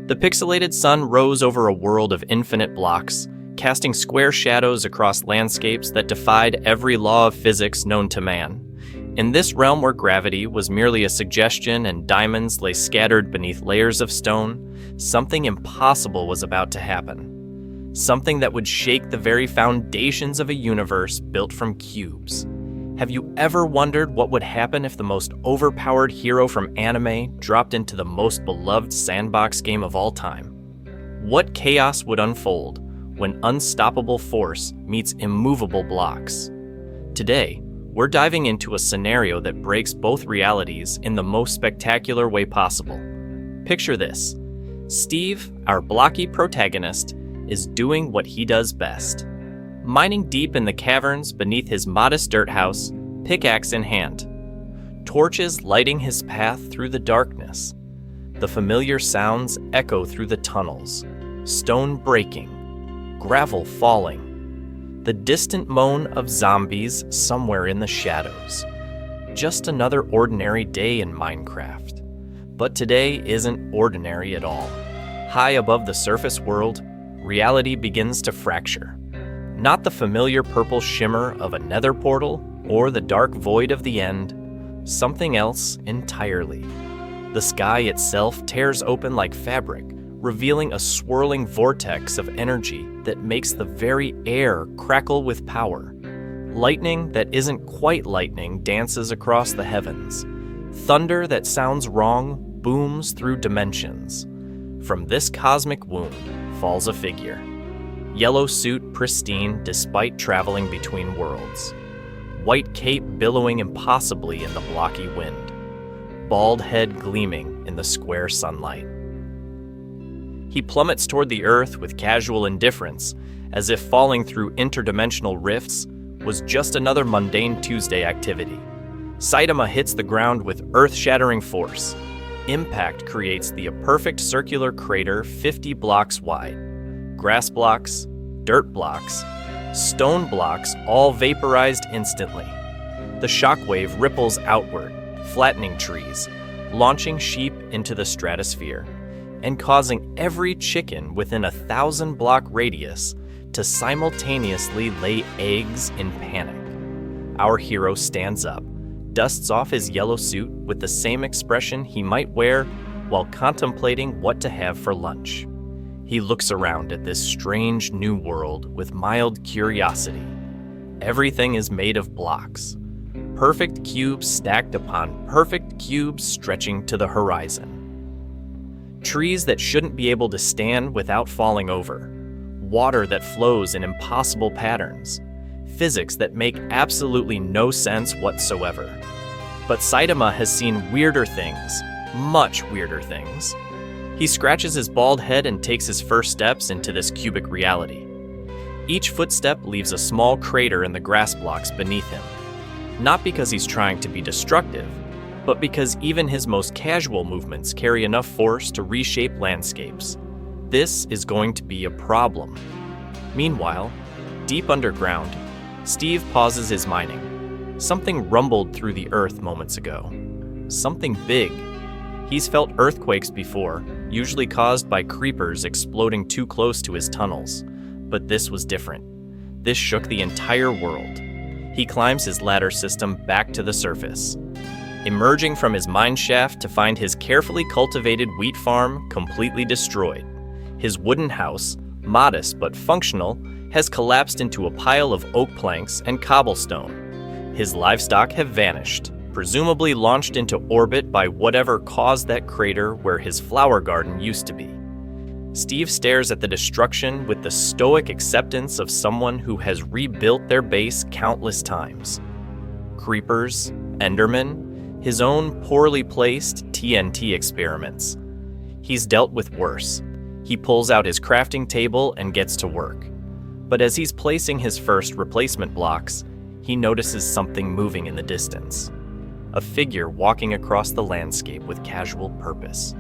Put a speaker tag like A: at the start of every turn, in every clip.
A: The pixelated sun rose over a world of infinite blocks, casting square shadows across landscapes that defied every law of physics known to man. In this realm where gravity was merely a suggestion and diamonds lay scattered beneath layers of stone, something impossible was about to happen. Something that would shake the very foundations of a universe built from cubes. Have you ever wondered what would happen if the most overpowered hero from anime dropped into the most beloved sandbox game of all time? What chaos would unfold when unstoppable force meets immovable blocks? Today, we're diving into a scenario that breaks both realities in the most spectacular way possible. Picture this. Steve, our blocky protagonist, is doing what he does best. Mining deep in the caverns beneath his modest dirt house, pickaxe in hand. Torches lighting his path through the darkness. The familiar sounds echo through the tunnels. Stone breaking, gravel falling. The distant moan of zombies somewhere in the shadows. Just another ordinary day in Minecraft. But today isn't ordinary at all. High above the surface world, reality begins to fracture. Not the familiar purple shimmer of a nether portal or the dark void of the end, something else entirely. The sky itself tears open like fabric, revealing a swirling vortex of energy that makes the very air crackle with power. Lightning that isn't quite lightning dances across the heavens. Thunder that sounds wrong booms through dimensions. From this cosmic wound falls a figure. Yellow suit pristine despite traveling between worlds. White cape billowing impossibly in the blocky wind. Bald head gleaming in the square sunlight. He plummets toward the earth with casual indifference, as if falling through interdimensional rifts was just another mundane Tuesday activity. Saitama hits the ground with earth-shattering force. Impact creates the perfect circular crater 50 blocks wide. Grass blocks, dirt blocks, stone blocks all vaporized instantly. The shockwave ripples outward, flattening trees, launching sheep into the stratosphere, and causing every chicken within a 1,000-block radius to simultaneously lay eggs in panic. Our hero stands up, dusts off his yellow suit with the same expression he might wear while contemplating what to have for lunch. He looks around at this strange new world with mild curiosity. Everything is made of blocks. Perfect cubes stacked upon perfect cubes stretching to the horizon. Trees that shouldn't be able to stand without falling over. Water that flows in impossible patterns. Physics that make absolutely no sense whatsoever. But Saitama has seen weirder things, much weirder things. He scratches his bald head and takes his first steps into this cubic reality. Each footstep leaves a small crater in the grass blocks beneath him. Not because he's trying to be destructive, but because even his most casual movements carry enough force to reshape landscapes. This is going to be a problem. Meanwhile, deep underground, Steve pauses his mining. Something rumbled through the earth moments ago. Something big. He's felt earthquakes before, usually caused by creepers exploding too close to his tunnels. But this was different. This shook the entire world. He climbs his ladder system back to the surface, emerging from his mine shaft to find his carefully cultivated wheat farm completely destroyed. His wooden house, modest but functional, has collapsed into a pile of oak planks and cobblestone. His livestock have vanished, presumably launched into orbit by whatever caused that crater where his flower garden used to be. Steve stares at the destruction with the stoic acceptance of someone who has rebuilt their base countless times. Creepers, Endermen, his own poorly placed TNT experiments. He's dealt with worse. He pulls out his crafting table and gets to work. But as he's placing his first replacement blocks, he notices something moving in the distance. A figure walking across the landscape with casual purpose,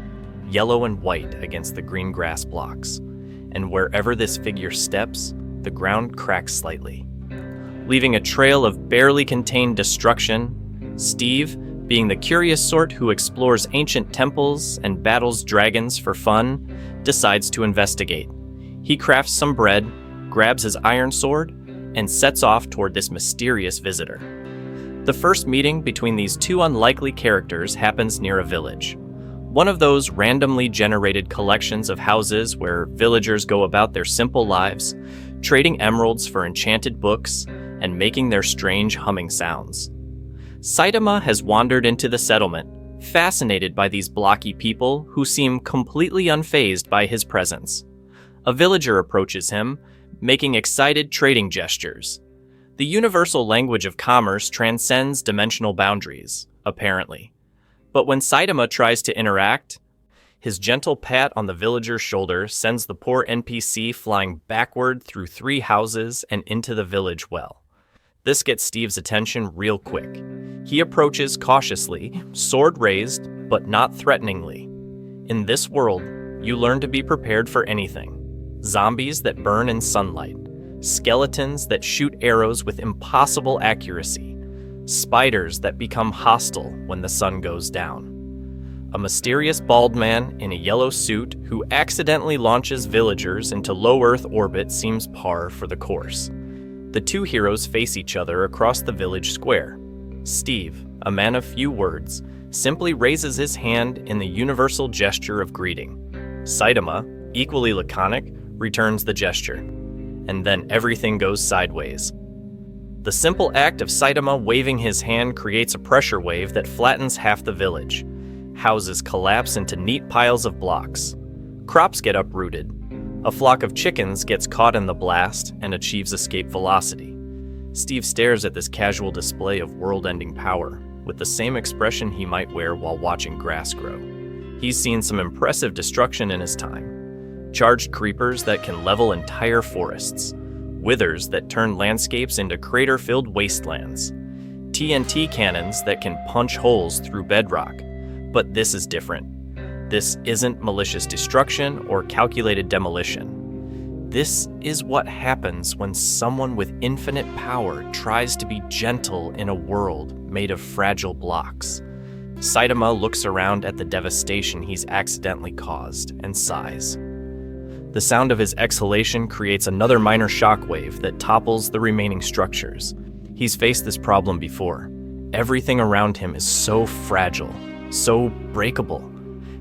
A: yellow and white against the green grass blocks. And wherever this figure steps, the ground cracks slightly, leaving a trail of barely contained destruction. Steve, being the curious sort who explores ancient temples and battles dragons for fun, decides to investigate. He crafts some bread, grabs his iron sword, and sets off toward this mysterious visitor. The first meeting between these two unlikely characters happens near a village. One of those randomly generated collections of houses where villagers go about their simple lives, trading emeralds for enchanted books and making their strange humming sounds. Saitama has wandered into the settlement, fascinated by these blocky people who seem completely unfazed by his presence. A villager approaches him, making excited trading gestures. The universal language of commerce transcends dimensional boundaries, apparently. But when Saitama tries to interact, his gentle pat on the villager's shoulder sends the poor NPC flying backward through 3 houses and into the village well. This gets Steve's attention real quick. He approaches cautiously, sword raised, but not threateningly. In this world, you learn to be prepared for anything. Zombies that burn in sunlight, skeletons that shoot arrows with impossible accuracy, spiders that become hostile when the sun goes down. A mysterious bald man in a yellow suit who accidentally launches villagers into low Earth orbit seems par for the course. The two heroes face each other across the village square. Steve, a man of few words, simply raises his hand in the universal gesture of greeting. Saitama, equally laconic, returns the gesture. And then everything goes sideways. The simple act of Saitama waving his hand creates a pressure wave that flattens half the village. Houses collapse into neat piles of blocks. Crops get uprooted. A flock of chickens gets caught in the blast and achieves escape velocity. Steve stares at this casual display of world-ending power, with the same expression he might wear while watching grass grow. He's seen some impressive destruction in his time. Charged creepers that can level entire forests. Withers that turn landscapes into crater-filled wastelands. TNT cannons that can punch holes through bedrock. But this is different. This isn't malicious destruction or calculated demolition. This is what happens when someone with infinite power tries to be gentle in a world made of fragile blocks. Saitama looks around at the devastation he's accidentally caused and sighs. The sound of his exhalation creates another minor shockwave that topples the remaining structures. He's faced this problem before. Everything around him is so fragile, so breakable.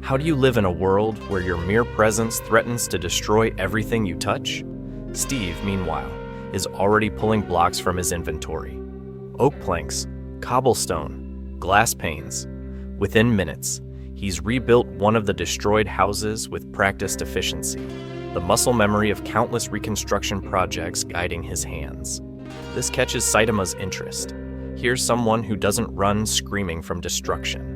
A: How do you live in a world where your mere presence threatens to destroy everything you touch? Steve, meanwhile, is already pulling blocks from his inventory. Oak planks, cobblestone, glass panes. Within minutes, he's rebuilt one of the destroyed houses with practiced efficiency, the muscle memory of countless reconstruction projects guiding his hands. This catches Saitama's interest. Here's someone who doesn't run screaming from destruction.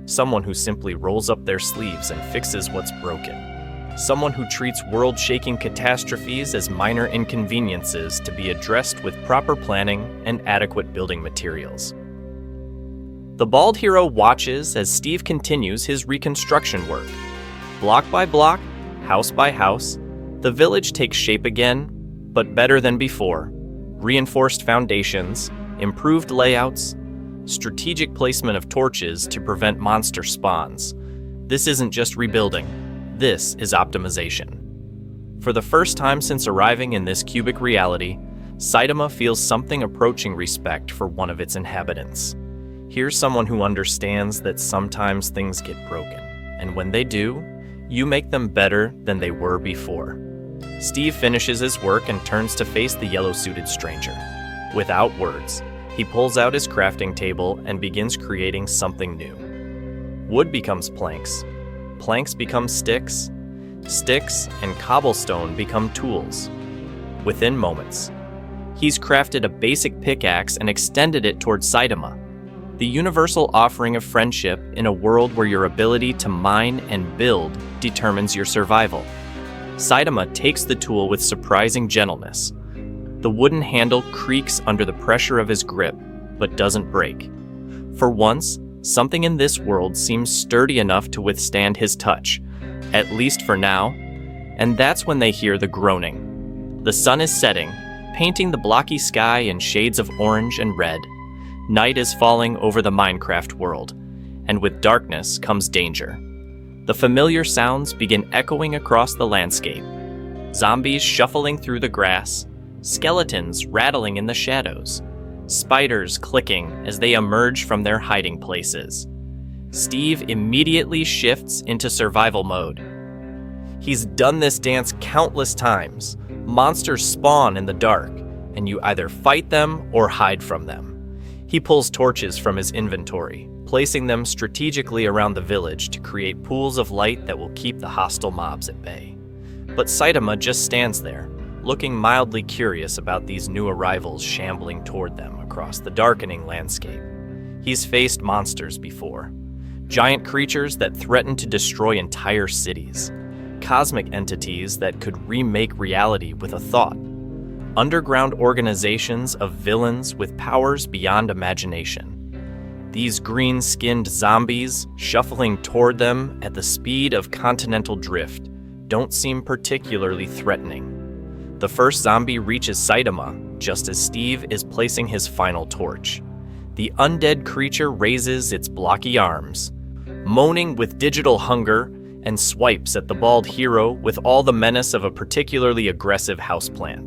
A: Someone who simply rolls up their sleeves and fixes what's broken. Someone who treats world-shaking catastrophes as minor inconveniences to be addressed with proper planning and adequate building materials. The bald hero watches as Steve continues his reconstruction work. Block by block, house by house, the village takes shape again, but better than before. Reinforced foundations, improved layouts, strategic placement of torches to prevent monster spawns. This isn't just rebuilding, this is optimization. For the first time since arriving in this cubic reality, Saitama feels something approaching respect for one of its inhabitants. Here's someone who understands that sometimes things get broken, and when they do, you make them better than they were before. Steve finishes his work and turns to face the yellow-suited stranger. Without words, he pulls out his crafting table and begins creating something new. Wood becomes planks. Planks become sticks. Sticks and cobblestone become tools. Within moments, he's crafted a basic pickaxe and extended it towards Saitama, the universal offering of friendship in a world where your ability to mine and build determines your survival. Saitama takes the tool with surprising gentleness. The wooden handle creaks under the pressure of his grip, but doesn't break. For once, something in this world seems sturdy enough to withstand his touch, at least for now, and that's when they hear the groaning. The sun is setting, painting the blocky sky in shades of orange and red. Night is falling over the Minecraft world, and with darkness comes danger. The familiar sounds begin echoing across the landscape. Zombies shuffling through the grass, skeletons rattling in the shadows, spiders clicking as they emerge from their hiding places. Steve immediately shifts into survival mode. He's done this dance countless times. Monsters spawn in the dark, and you either fight them or hide from them. He pulls torches from his inventory, placing them strategically around the village to create pools of light that will keep the hostile mobs at bay. But Saitama just stands there, looking mildly curious about these new arrivals shambling toward them across the darkening landscape. He's faced monsters before. Giant creatures that threaten to destroy entire cities. Cosmic entities that could remake reality with a thought. Underground organizations of villains with powers beyond imagination. These green-skinned zombies, shuffling toward them at the speed of continental drift, don't seem particularly threatening. The first zombie reaches Saitama just as Steve is placing his final torch. The undead creature raises its blocky arms, moaning with digital hunger, and swipes at the bald hero with all the menace of a particularly aggressive houseplant.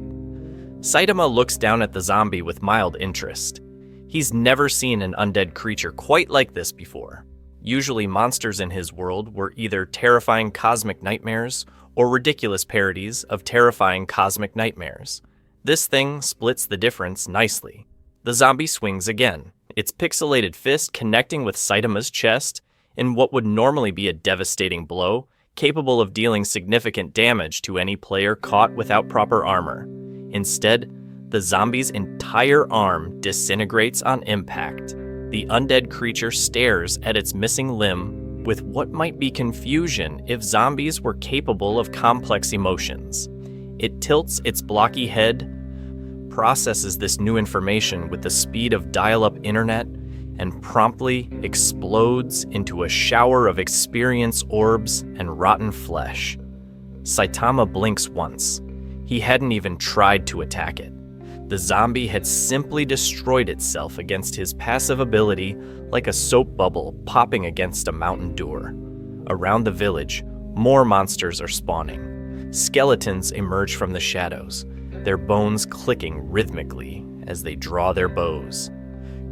A: Saitama looks down at the zombie with mild interest. He's never seen an undead creature quite like this before. Usually monsters in his world were either terrifying cosmic nightmares or ridiculous parodies of terrifying cosmic nightmares. This thing splits the difference nicely. The zombie swings again, its pixelated fist connecting with Saitama's chest in what would normally be a devastating blow, capable of dealing significant damage to any player caught without proper armor. Instead, the zombie's entire arm disintegrates on impact. The undead creature stares at its missing limb with what might be confusion if zombies were capable of complex emotions. It tilts its blocky head, processes this new information with the speed of dial-up internet, and promptly explodes into a shower of experience orbs and rotten flesh. Saitama blinks once. He hadn't even tried to attack it. The zombie had simply destroyed itself against his passive ability like a soap bubble popping against a mountain door. Around the village, more monsters are spawning. Skeletons emerge from the shadows, their bones clicking rhythmically as they draw their bows.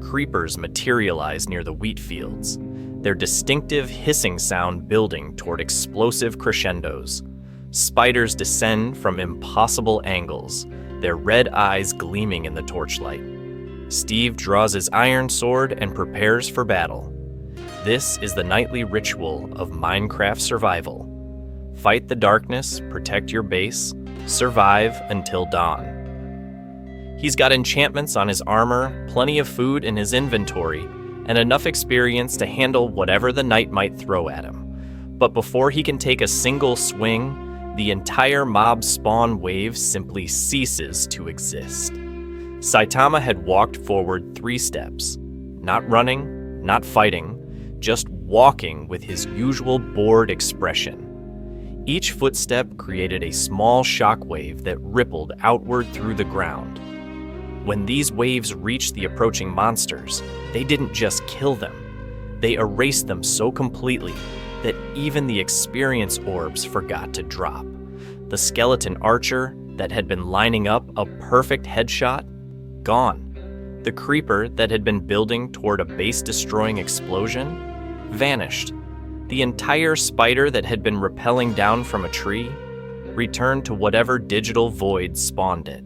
A: Creepers materialize near the wheat fields, their distinctive hissing sound building toward explosive crescendos. Spiders descend from impossible angles, their red eyes gleaming in the torchlight. Steve draws his iron sword and prepares for battle. This is the nightly ritual of Minecraft survival. Fight the darkness, protect your base, survive until dawn. He's got enchantments on his armor, plenty of food in his inventory, and enough experience to handle whatever the night might throw at him. But before he can take a single swing, the entire mob spawn wave simply ceases to exist. Saitama had walked forward 3 steps, not running, not fighting, just walking with his usual bored expression. Each footstep created a small shockwave that rippled outward through the ground. When these waves reached the approaching monsters, they didn't just kill them. They erased them so completely that even the experience orbs forgot to drop. The skeleton archer that had been lining up a perfect headshot, gone. The creeper that had been building toward a base-destroying explosion, vanished. The entire spider that had been rappelling down from a tree returned to whatever digital void spawned it.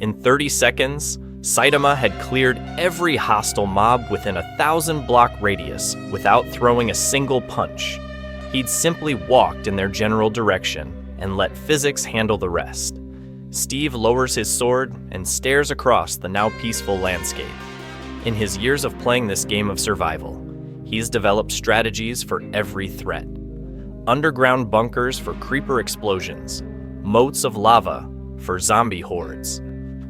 A: In 30 seconds, Saitama had cleared every hostile mob within a 1,000-block radius without throwing a single punch. He'd simply walked in their general direction and let physics handle the rest. Steve lowers his sword and stares across the now peaceful landscape. In his years of playing this game of survival, he's developed strategies for every threat. Underground bunkers for creeper explosions, moats of lava for zombie hordes,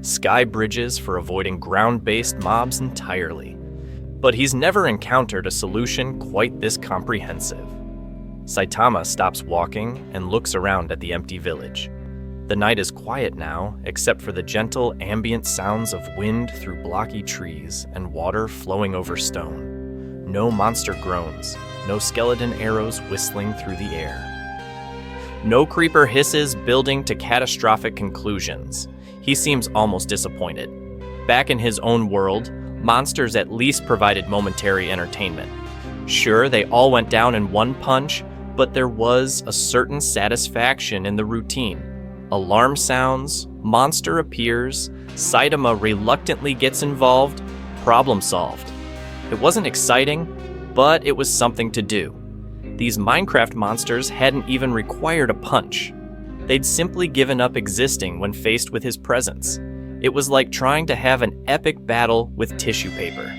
A: sky bridges for avoiding ground-based mobs entirely. But he's never encountered a solution quite this comprehensive. Saitama stops walking and looks around at the empty village. The night is quiet now, except for the gentle ambient sounds of wind through blocky trees and water flowing over stone. no monster groans, no skeleton arrows whistling through the air. No creeper hisses building to catastrophic conclusions. He seems almost disappointed. Back in his own world, monsters at least provided momentary entertainment. Sure, they all went down in one punch, but there was a certain satisfaction in the routine. Alarm sounds, monster appears, Saitama reluctantly gets involved, problem solved. It wasn't exciting, but it was something to do. These Minecraft monsters hadn't even required a punch. They'd simply given up existing when faced with his presence. It was like trying to have an epic battle with tissue paper.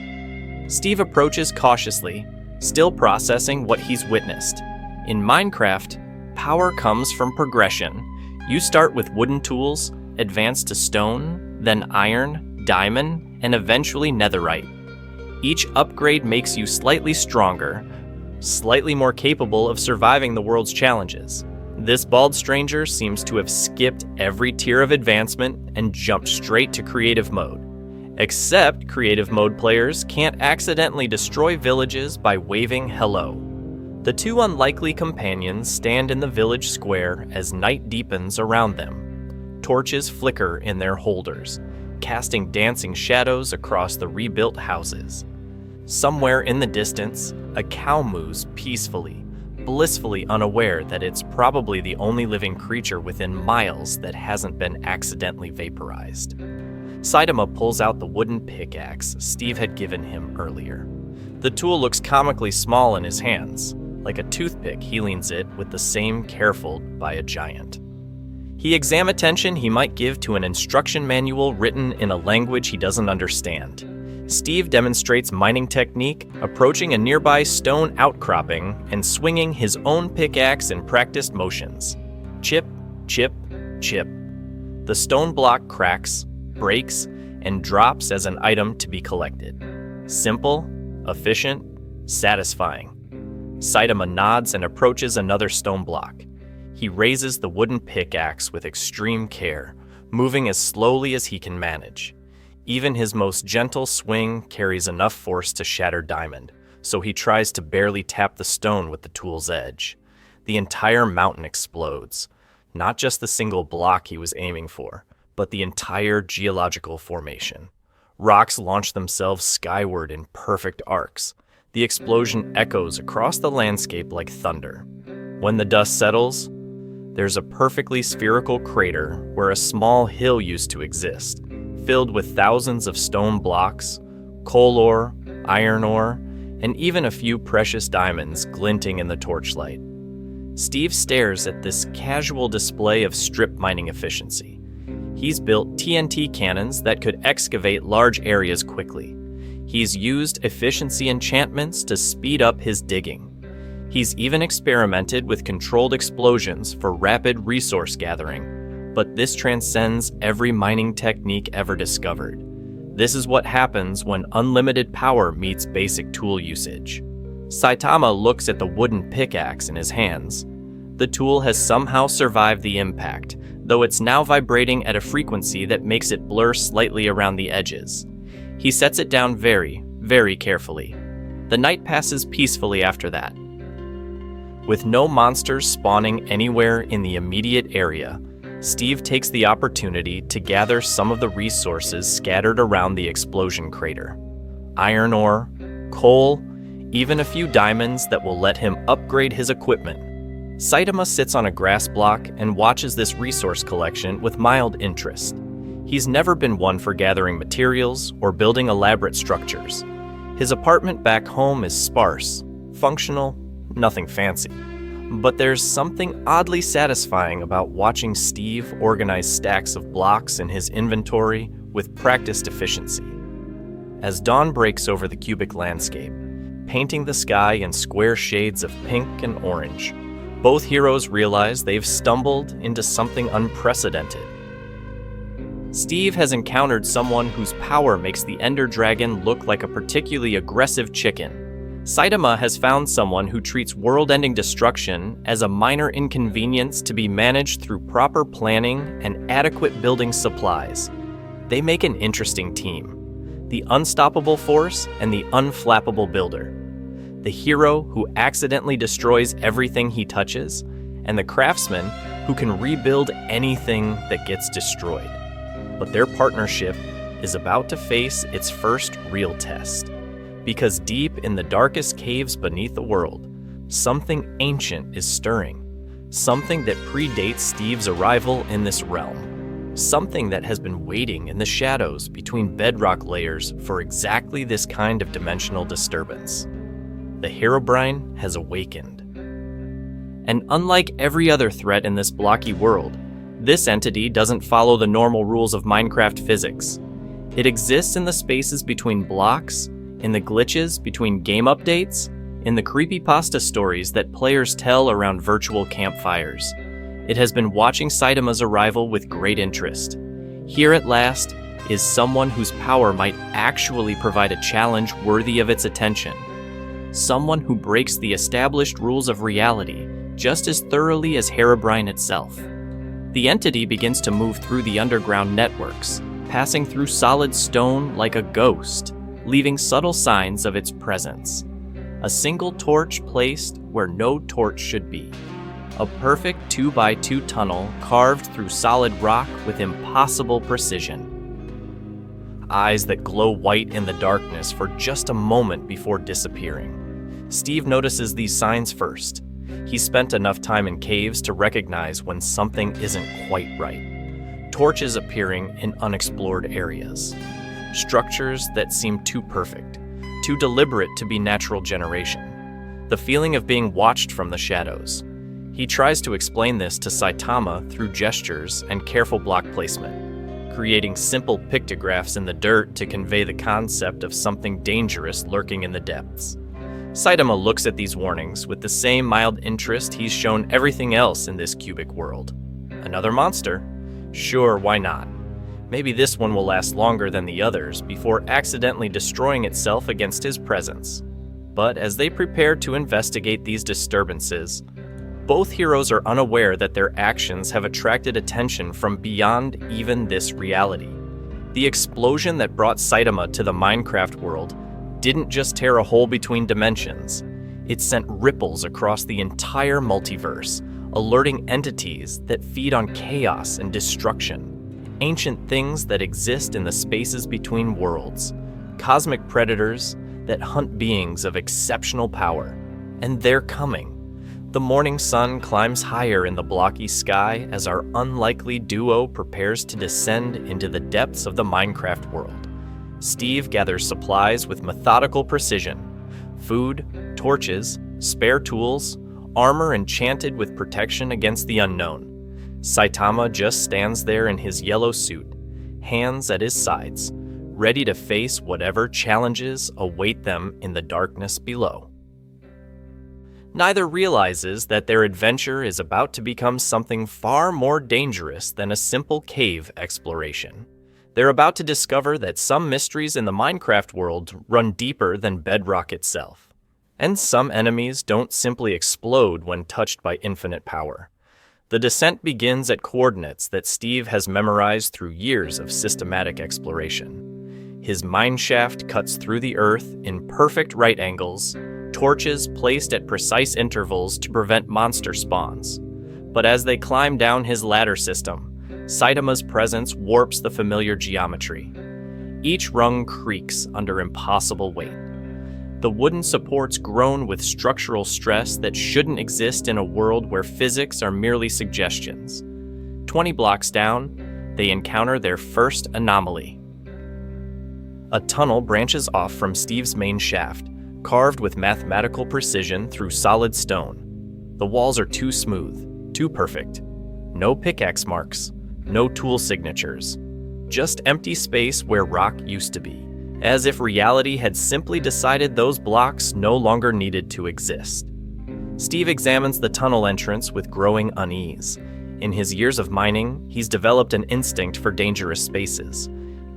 A: Steve approaches cautiously, still processing what he's witnessed. In Minecraft, power comes from progression. You start with wooden tools, advance to stone, then iron, diamond, and eventually netherite. Each upgrade makes you slightly stronger, slightly more capable of surviving the world's challenges. This bald stranger seems to have skipped every tier of advancement and jumped straight to creative mode. Except creative mode players can't accidentally destroy villages by waving hello. The two unlikely companions stand in the village square as night deepens around them. Torches flicker in their holders, casting dancing shadows across the rebuilt houses. Somewhere in the distance, a cow moos peacefully, blissfully unaware that it's probably the only living creature within miles that hasn't been accidentally vaporized. Saitama pulls out the wooden pickaxe Steve had given him earlier. The tool looks comically small in his hands. Like a toothpick, he leans it with the same careful by a giant. He examines attention he might give to an instruction manual written in a language he doesn't understand. Steve demonstrates mining technique, approaching a nearby stone outcropping and swinging his own pickaxe in practiced motions. Chip, chip, chip. The stone block cracks, breaks, and drops as an item to be collected. Simple, efficient, satisfying. Saitama nods and approaches another stone block. He raises the wooden pickaxe with extreme care, moving as slowly as he can manage. Even his most gentle swing carries enough force to shatter diamond, so he tries to barely tap the stone with the tool's edge. The entire mountain explodes, not just the single block he was aiming for, but the entire geological formation. Rocks launch themselves skyward in perfect arcs. The explosion echoes across the landscape like thunder. When the dust settles, there's a perfectly spherical crater where a small hill used to exist, filled with thousands of stone blocks, coal ore, iron ore, and even a few precious diamonds glinting in the torchlight. Steve stares at this casual display of strip mining efficiency. He's built TNT cannons that could excavate large areas quickly. He's used efficiency enchantments to speed up his digging. He's even experimented with controlled explosions for rapid resource gathering, but this transcends every mining technique ever discovered. This is what happens when unlimited power meets basic tool usage. Saitama looks at the wooden pickaxe in his hands. The tool has somehow survived the impact, though it's now vibrating at a frequency that makes it blur slightly around the edges. He sets it down very, very carefully. The night passes peacefully after that. With no monsters spawning anywhere in the immediate area, Steve takes the opportunity to gather some of the resources scattered around the explosion crater. Iron ore, coal, even a few diamonds that will let him upgrade his equipment. Saitama sits on a grass block and watches this resource collection with mild interest. He's never been one for gathering materials or building elaborate structures. His apartment back home is sparse, functional, nothing fancy. But there's something oddly satisfying about watching Steve organize stacks of blocks in his inventory with practiced efficiency. As dawn breaks over the cubic landscape, painting the sky in square shades of pink and orange, both heroes realize they've stumbled into something unprecedented. Steve has encountered someone whose power makes the Ender Dragon look like a particularly aggressive chicken. Saitama has found someone who treats world-ending destruction as a minor inconvenience to be managed through proper planning and adequate building supplies. They make an interesting team, the unstoppable force and the unflappable builder. the hero who accidentally destroys everything he touches, and the craftsman who can rebuild anything that gets destroyed. But their partnership is about to face its first real test, because deep in the darkest caves beneath the world, something ancient is stirring, something that predates Steve's arrival in this realm, something that has been waiting in the shadows between bedrock layers for exactly this kind of dimensional disturbance. The Herobrine has awakened. And unlike every other threat in this blocky world, this entity doesn't follow the normal rules of Minecraft physics. It exists in the spaces between blocks, in the glitches between game updates, in the creepypasta stories that players tell around virtual campfires. It has been watching Saitama's arrival with great interest. Here at last is someone whose power might actually provide a challenge worthy of its attention. Someone who breaks the established rules of reality just as thoroughly as Herobrine itself. The entity begins to move through the underground networks, passing through solid stone like a ghost, leaving subtle signs of its presence. A single torch placed where no torch should be. A perfect 2x2 tunnel carved through solid rock with impossible precision. Eyes that glow white in the darkness for just a moment before disappearing. Steve notices these signs first. He spent enough time in caves to recognize when something isn't quite right. Torches appearing in unexplored areas. Structures that seem too perfect, too deliberate to be natural generation. The feeling of being watched from the shadows. He tries to explain this to Saitama through gestures and careful block placement, creating simple pictographs in the dirt to convey the concept of something dangerous lurking in the depths. Saitama looks at these warnings with the same mild interest he's shown everything else in this cubic world. Another monster? Sure, why not? Maybe this one will last longer than the others before accidentally destroying itself against his presence. But as they prepare to investigate these disturbances, both heroes are unaware that their actions have attracted attention from beyond even this reality. The explosion that brought Saitama to the Minecraft world didn't just tear a hole between dimensions. It sent ripples across the entire multiverse, alerting entities that feed on chaos and destruction, ancient things that exist in the spaces between worlds, cosmic predators that hunt beings of exceptional power. And they're coming. The morning sun climbs higher in the blocky sky as our unlikely duo prepares to descend into the depths of the Minecraft world. Steve gathers supplies with methodical precision. Food, torches, spare tools, armor enchanted with protection against the unknown. Saitama just stands there in his yellow suit, hands at his sides, ready to face whatever challenges await them in the darkness below. Neither realizes that their adventure is about to become something far more dangerous than a simple cave exploration. They're about to discover that some mysteries in the Minecraft world run deeper than bedrock itself. And some enemies don't simply explode when touched by infinite power. The descent begins at coordinates that Steve has memorized through years of systematic exploration. His mineshaft cuts through the earth in perfect right angles, torches placed at precise intervals to prevent monster spawns. But as they climb down his ladder system, Saitama's presence warps the familiar geometry. Each rung creaks under impossible weight. The wooden supports groan with structural stress that shouldn't exist in a world where physics are merely suggestions. 20 blocks down, they encounter their first anomaly. A tunnel branches off from Steve's main shaft, carved with mathematical precision through solid stone. The walls are too smooth, too perfect. No pickaxe marks, no tool signatures. Just empty space where rock used to be, as if reality had simply decided those blocks no longer needed to exist. Steve examines the tunnel entrance with growing unease. In his years of mining, he's developed an instinct for dangerous spaces.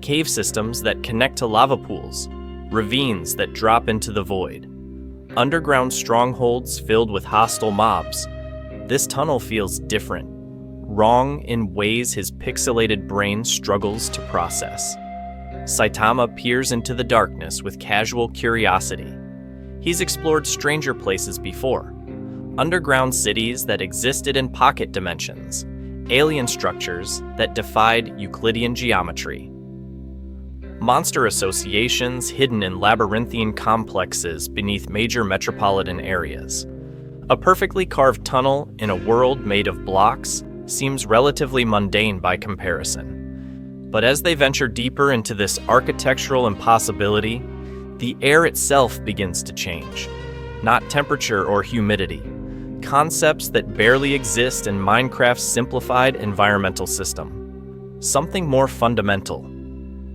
A: Cave systems that connect to lava pools, ravines that drop into the void, underground strongholds filled with hostile mobs. This tunnel feels different, wrong in ways his pixelated brain struggles to process. Saitama peers into the darkness with casual curiosity. He's explored stranger places before. Underground cities that existed in pocket dimensions, alien structures that defied Euclidean geometry, monster associations hidden in labyrinthine complexes beneath major metropolitan areas. A perfectly carved tunnel in a world made of blocks seems relatively mundane by comparison. But as they venture deeper into this architectural impossibility, the air itself begins to change. Not temperature or humidity, concepts that barely exist in Minecraft's simplified environmental system. Something more fundamental,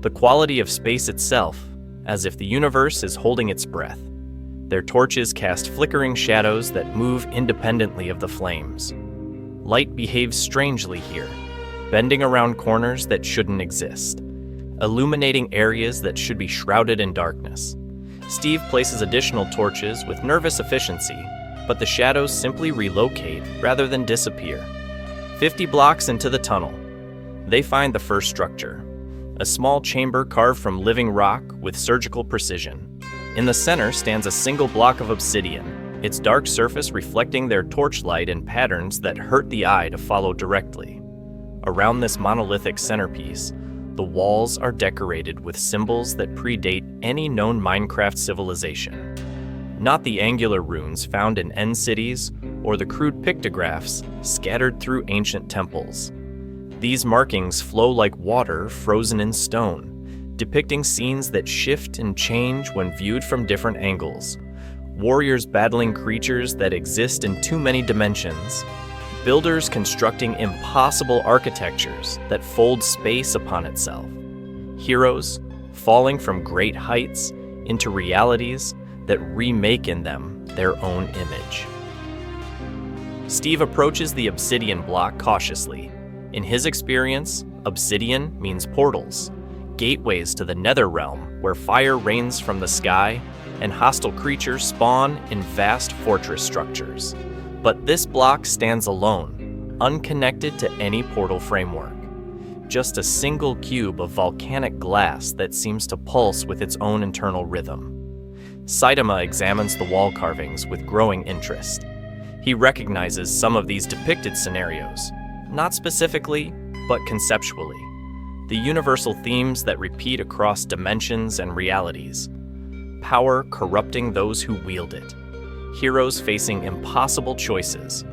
A: the quality of space itself, as if the universe is holding its breath. Their torches cast flickering shadows that move independently of the flames. Light behaves strangely here, bending around corners that shouldn't exist, illuminating areas that should be shrouded in darkness. Steve places additional torches with nervous efficiency, but the shadows simply relocate rather than disappear. 50 blocks into the tunnel, they find the first structure, a small chamber carved from living rock with surgical precision. In the center stands a single block of obsidian, its dark surface reflecting their torchlight in patterns that hurt the eye to follow directly. Around this monolithic centerpiece, the walls are decorated with symbols that predate any known Minecraft civilization. Not the angular runes found in end cities or the crude pictographs scattered through ancient temples. These markings flow like water frozen in stone, depicting scenes that shift and change when viewed from different angles. Warriors battling creatures that exist in too many dimensions. Builders constructing impossible architectures that fold space upon itself. Heroes falling from great heights into realities that remake in them their own image. Steve approaches the obsidian block cautiously. In his experience, obsidian means portals, gateways to the nether realm where fire rains from the sky and hostile creatures spawn in vast fortress structures. But this block stands alone, unconnected to any portal framework. Just a single cube of volcanic glass that seems to pulse with its own internal rhythm. Saitama examines the wall carvings with growing interest. He recognizes some of these depicted scenarios, not specifically, but conceptually. The universal themes that repeat across dimensions and realities. Power corrupting those who wield it. Heroes facing impossible choices.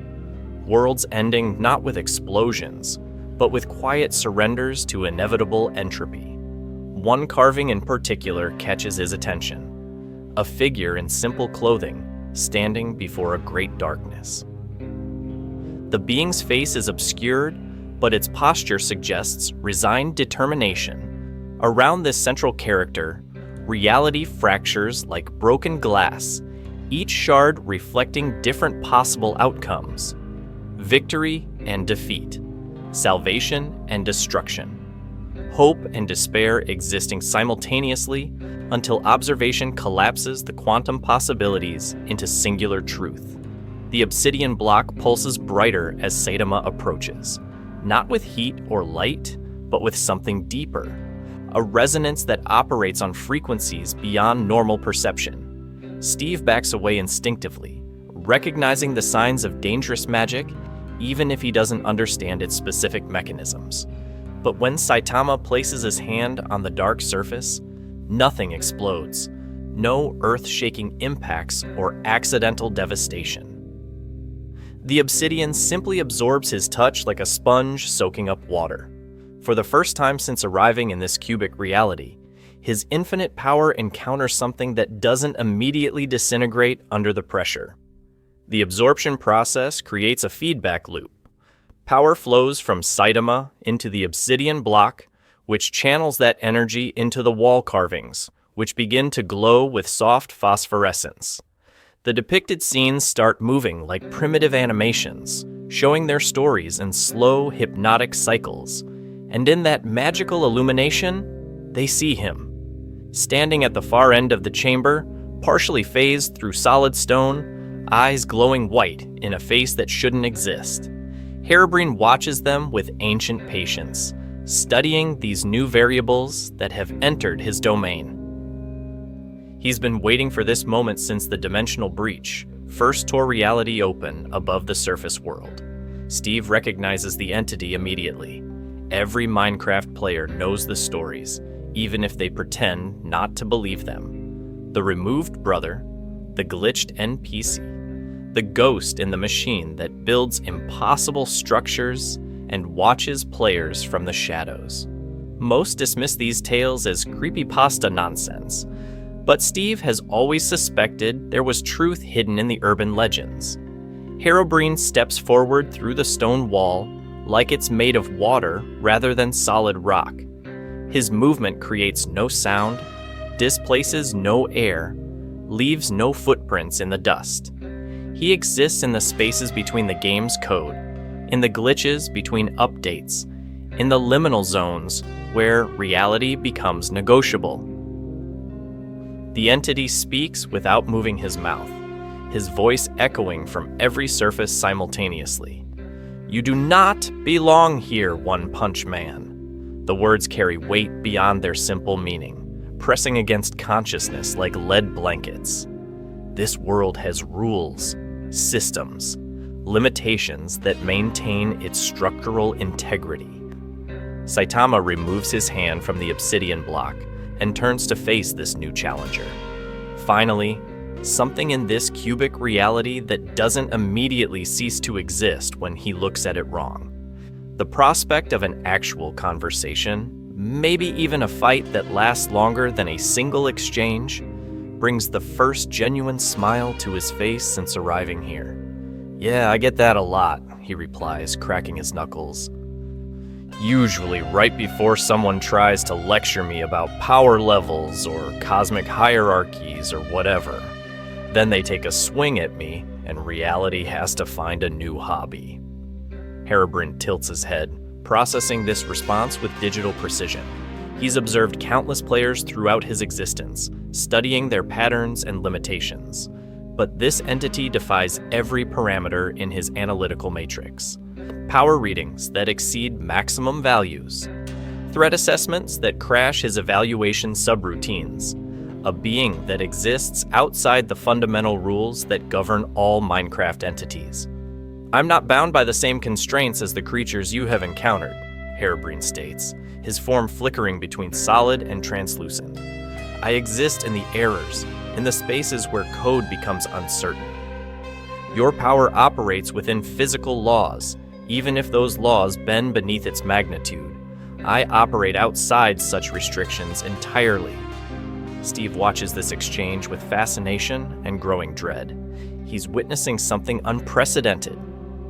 A: Worlds ending not with explosions, but with quiet surrenders to inevitable entropy. One carving in particular catches his attention. A figure in simple clothing, standing before a great darkness. The being's face is obscured, but its posture suggests resigned determination. Around this central character, reality fractures like broken glass, each shard reflecting different possible outcomes. Victory and defeat, salvation and destruction. Hope and despair existing simultaneously until observation collapses the quantum possibilities into singular truth. The obsidian block pulses brighter as Saitama approaches, not with heat or light, but with something deeper, a resonance that operates on frequencies beyond normal perception. Steve backs away instinctively, recognizing the signs of dangerous magic, even if he doesn't understand its specific mechanisms. But when Saitama places his hand on the dark surface, nothing explodes, no earth-shaking impacts or accidental devastation. The obsidian simply absorbs his touch like a sponge soaking up water. For the first time since arriving in this cubic reality, his infinite power encounters something that doesn't immediately disintegrate under the pressure. The absorption process creates a feedback loop. Power flows from Saitama into the obsidian block, which channels that energy into the wall carvings, which begin to glow with soft phosphorescence. The depicted scenes start moving like primitive animations, showing their stories in slow, hypnotic cycles. And in that magical illumination, they see him. Standing at the far end of the chamber, partially phased through solid stone, eyes glowing white in a face that shouldn't exist. Herobrine watches them with ancient patience, studying these new variables that have entered his domain. He's been waiting for this moment since the dimensional breach first tore reality open above the surface world. Steve recognizes the entity immediately. Every Minecraft player knows the stories, even if they pretend not to believe them. The removed brother, the glitched NPC, the ghost in the machine that builds impossible structures and watches players from the shadows. Most dismiss these tales as creepypasta nonsense, but Steve has always suspected there was truth hidden in the urban legends. Herobrine steps forward through the stone wall like it's made of water rather than solid rock. His movement creates no sound, displaces no air, leaves no footprints in the dust. He exists in the spaces between the game's code, in the glitches between updates, in the liminal zones where reality becomes negotiable. The entity speaks without moving his mouth, his voice echoing from every surface simultaneously. "You do not belong here, One Punch Man." The words carry weight beyond their simple meaning, pressing against consciousness like lead blankets. This world has rules, systems, limitations that maintain its structural integrity. Saitama removes his hand from the obsidian block and turns to face this new challenger. Finally, something in this cubic reality that doesn't immediately cease to exist when he looks at it wrong. The prospect of an actual conversation, maybe even a fight that lasts longer than a single exchange, brings the first genuine smile to his face since arriving here. "Yeah, I get that a lot," he replies, cracking his knuckles. "Usually right before someone tries to lecture me about power levels or cosmic hierarchies or whatever. Then they take a swing at me and reality has to find a new hobby." Herobrine tilts his head, processing this response with digital precision. He's observed countless players throughout his existence, studying their patterns and limitations. But this entity defies every parameter in his analytical matrix. Power readings that exceed maximum values. Threat assessments that crash his evaluation subroutines. A being that exists outside the fundamental rules that govern all Minecraft entities. "I'm not bound by the same constraints as the creatures you have encountered," Herobrine states, his form flickering between solid and translucent. "I exist in the errors, in the spaces where code becomes uncertain. Your power operates within physical laws, even if those laws bend beneath its magnitude. I operate outside such restrictions entirely." Steve watches this exchange with fascination and growing dread. He's witnessing something unprecedented.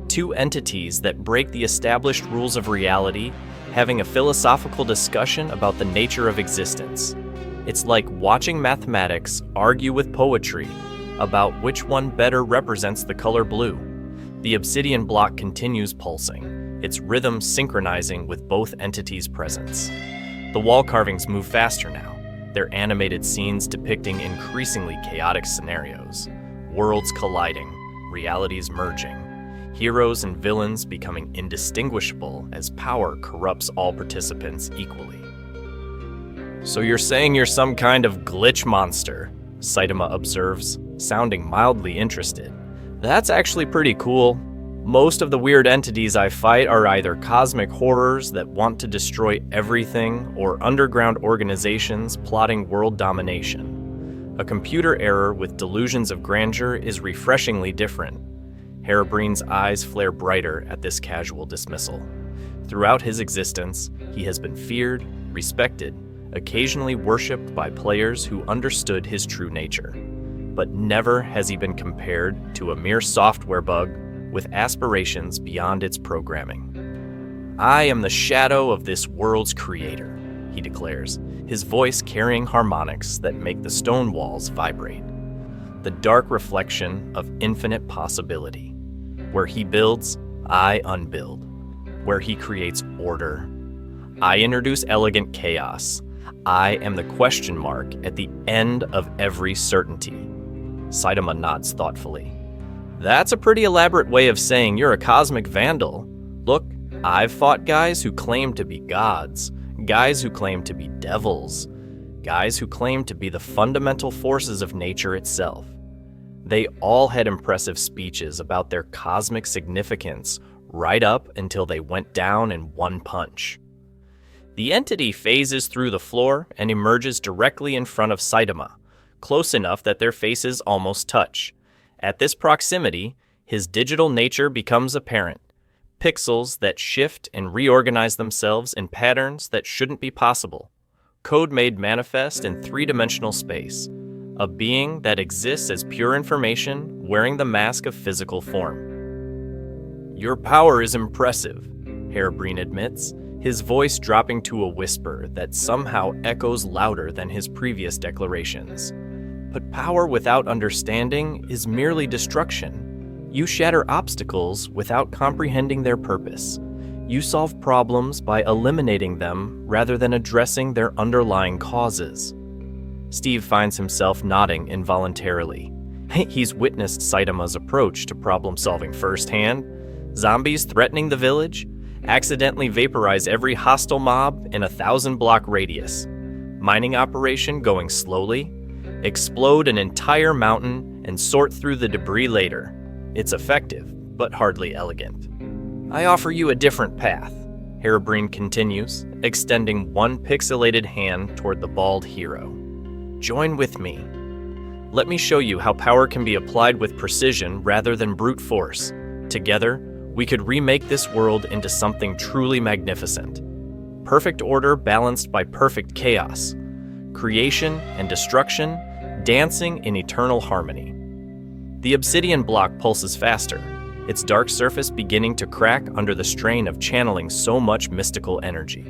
A: Two entities that break the established rules of reality, having a philosophical discussion about the nature of existence. It's like watching mathematics argue with poetry about which one better represents the color blue. The obsidian block continues pulsing, its rhythm synchronizing with both entities' presence. The wall carvings move faster now, their animated scenes depicting increasingly chaotic scenarios. Worlds colliding, realities merging, heroes and villains becoming indistinguishable as power corrupts all participants equally. "So you're saying you're some kind of glitch monster?" Saitama observes, sounding mildly interested. "That's actually pretty cool. Most of the weird entities I fight are either cosmic horrors that want to destroy everything or underground organizations plotting world domination. A computer error with delusions of grandeur is refreshingly different." Herobrine's eyes flare brighter at this casual dismissal. Throughout his existence, he has been feared, respected, occasionally worshipped by players who understood his true nature. But never has he been compared to a mere software bug with aspirations beyond its programming. "I am the shadow of this world's creator," he declares, his voice carrying harmonics that make the stone walls vibrate. The dark reflection of infinite possibility. Where he builds, I unbuild. Where he creates order, I introduce elegant chaos. I am the question mark at the end of every certainty. Saitama nods thoughtfully. "That's a pretty elaborate way of saying you're a cosmic vandal. Look, I've fought guys who claim to be gods, guys who claim to be devils, guys who claimed to be the fundamental forces of nature itself. They all had impressive speeches about their cosmic significance right up until they went down in one punch. The entity phases through the floor and emerges directly in front of Saitama, close enough that their faces almost touch. At this proximity, his digital nature becomes apparent. Pixels that shift and reorganize themselves in patterns that shouldn't be possible. Code made manifest in three-dimensional space. A being that exists as pure information wearing the mask of physical form. "Your power is impressive," Herobrine admits, his voice dropping to a whisper that somehow echoes louder than his previous declarations. But power without understanding is merely destruction. You shatter obstacles without comprehending their purpose. You solve problems by eliminating them rather than addressing their underlying causes. Steve finds himself nodding involuntarily. He's witnessed Saitama's approach to problem-solving firsthand. Zombies threatening the village, accidentally vaporize every hostile mob in a 1,000-block radius. Mining operation going slowly, explode an entire mountain and sort through the debris later. It's effective, but hardly elegant. "I offer you a different path," Herobrine continues, extending one pixelated hand toward the bald hero. "Join with me. Let me show you how power can be applied with precision rather than brute force. Together, we could remake this world into something truly magnificent. Perfect order balanced by perfect chaos. Creation and destruction dancing in eternal harmony." The obsidian block pulses faster, its dark surface beginning to crack under the strain of channeling so much mystical energy.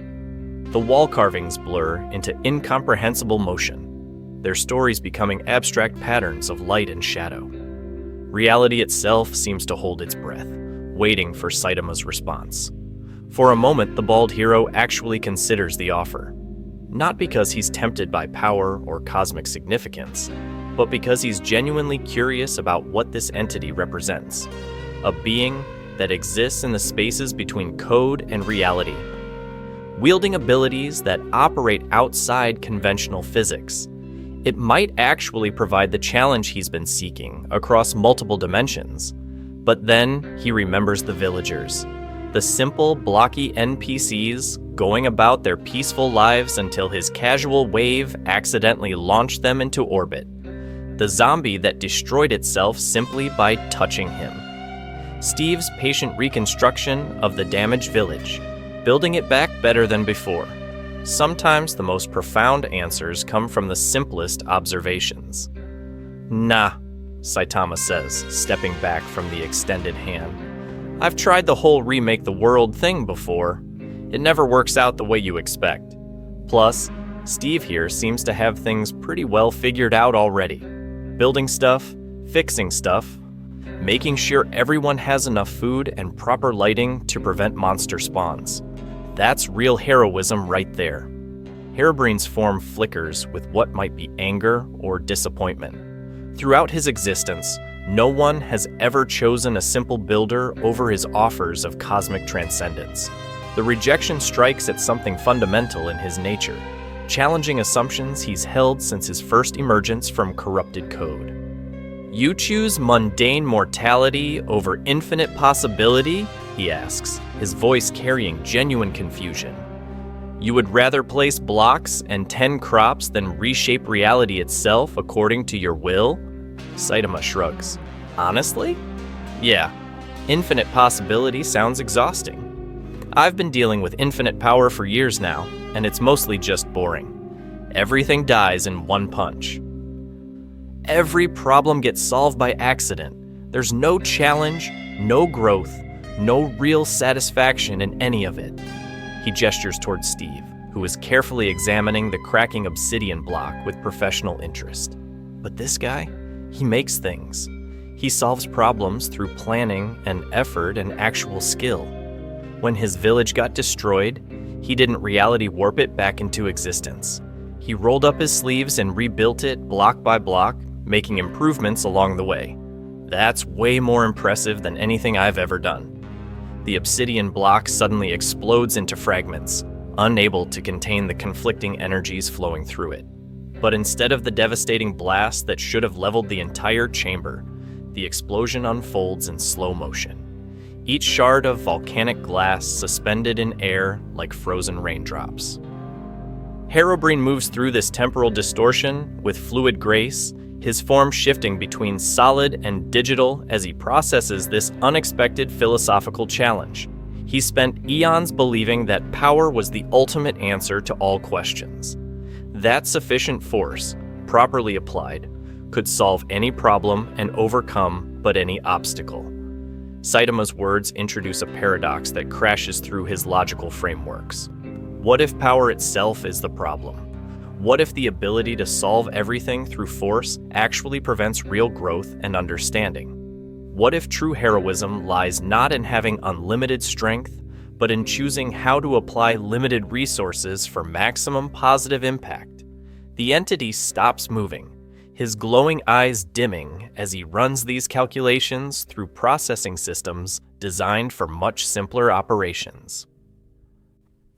A: The wall carvings blur into incomprehensible motion, their stories becoming abstract patterns of light and shadow. Reality itself seems to hold its breath, waiting for Saitama's response. For a moment, the bald hero actually considers the offer. Not because he's tempted by power or cosmic significance, but because he's genuinely curious about what this entity represents. A being that exists in the spaces between code and reality, wielding abilities that operate outside conventional physics. It might actually provide the challenge he's been seeking across multiple dimensions. But then he remembers the villagers, the simple, blocky NPCs going about their peaceful lives until his casual wave accidentally launched them into orbit. The zombie that destroyed itself simply by touching him. Steve's patient reconstruction of the damaged village, building it back better than before. Sometimes the most profound answers come from the simplest observations. "Nah," Saitama says, stepping back from the extended hand. "I've tried the whole remake the world thing before. It never works out the way you expect. Plus, Steve here seems to have things pretty well figured out already. Building stuff, fixing stuff, making sure everyone has enough food and proper lighting to prevent monster spawns. That's real heroism right there." Herobrine's form flickers with what might be anger or disappointment. Throughout his existence, no one has ever chosen a simple builder over his offers of cosmic transcendence. The rejection strikes at something fundamental in his nature, challenging assumptions he's held since his first emergence from corrupted code. "You choose mundane mortality over infinite possibility?" he asks, his voice carrying genuine confusion. "You would rather place blocks and 10 crops than reshape reality itself according to your will?" Saitama shrugs. "Honestly? Yeah, infinite possibility sounds exhausting. I've been dealing with infinite power for years now, and it's mostly just boring. Everything dies in one punch. Every problem gets solved by accident. There's no challenge, no growth, no real satisfaction in any of it." He gestures towards Steve, who is carefully examining the cracking obsidian block with professional interest. But this guy, he makes things. He solves problems through planning and effort and actual skill. When his village got destroyed, he didn't reality warp it back into existence. He rolled up his sleeves and rebuilt it block by block, making improvements along the way. That's way more impressive than anything I've ever done. The obsidian block suddenly explodes into fragments, unable to contain the conflicting energies flowing through it. But instead of the devastating blast that should have leveled the entire chamber, the explosion unfolds in slow motion. Each shard of volcanic glass suspended in air like frozen raindrops. Herobrine moves through this temporal distortion with fluid grace, his form shifting between solid and digital as he processes this unexpected philosophical challenge. He spent eons believing that power was the ultimate answer to all questions. That sufficient force, properly applied, could solve any problem and overcome but any obstacle. Saitama's words introduce a paradox that crashes through his logical frameworks. What if power itself is the problem? What if the ability to solve everything through force actually prevents real growth and understanding? What if true heroism lies not in having unlimited strength, but in choosing how to apply limited resources for maximum positive impact? The entity stops moving, his glowing eyes dimming as he runs these calculations through processing systems designed for much simpler operations.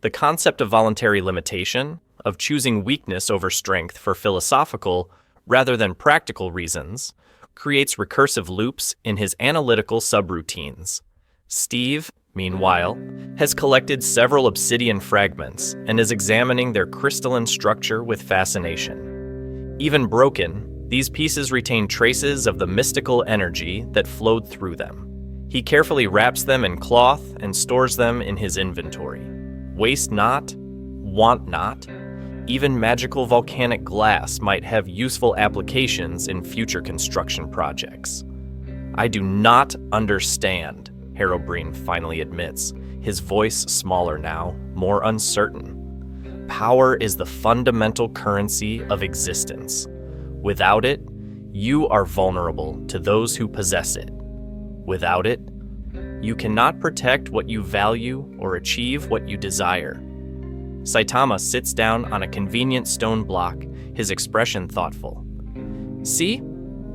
A: The concept of voluntary limitation, of choosing weakness over strength for philosophical rather than practical reasons, creates recursive loops in his analytical subroutines. Steve, meanwhile, has collected several obsidian fragments and is examining their crystalline structure with fascination. Even broken, these pieces retain traces of the mystical energy that flowed through them. He carefully wraps them in cloth and stores them in his inventory. Waste not, want not. Even magical volcanic glass might have useful applications in future construction projects. I do not understand, Herobrine finally admits, his voice smaller now, more uncertain. Power is the fundamental currency of existence. Without it, you are vulnerable to those who possess it. Without it, you cannot protect what you value or achieve what you desire. Saitama sits down on a convenient stone block, his expression thoughtful. See?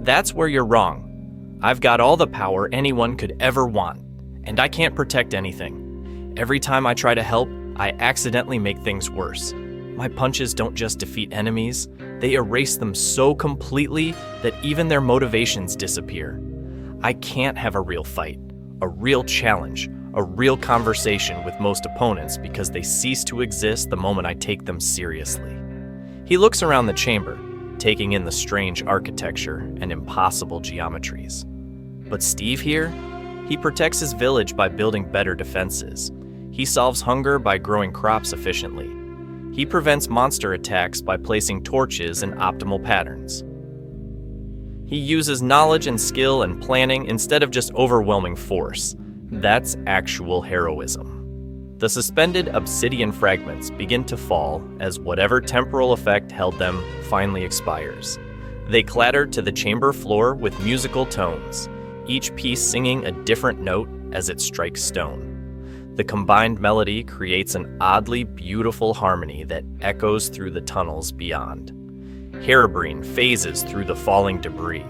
A: That's where you're wrong. I've got all the power anyone could ever want, and I can't protect anything. Every time I try to help, I accidentally make things worse. My punches don't just defeat enemies, they erase them so completely that even their motivations disappear. I can't have a real fight, a real challenge, a real conversation with most opponents because they cease to exist the moment I take them seriously. He looks around the chamber, taking in the strange architecture and impossible geometries. But Steve here? He protects his village by building better defenses. He solves hunger by growing crops efficiently. He prevents monster attacks by placing torches in optimal patterns. He uses knowledge and skill and planning instead of just overwhelming force. That's actual heroism. The suspended obsidian fragments begin to fall as whatever temporal effect held them finally expires. They clatter to the chamber floor with musical tones, each piece singing a different note as it strikes stone. The combined melody creates an oddly beautiful harmony that echoes through the tunnels beyond. Herobrine phases through the falling debris,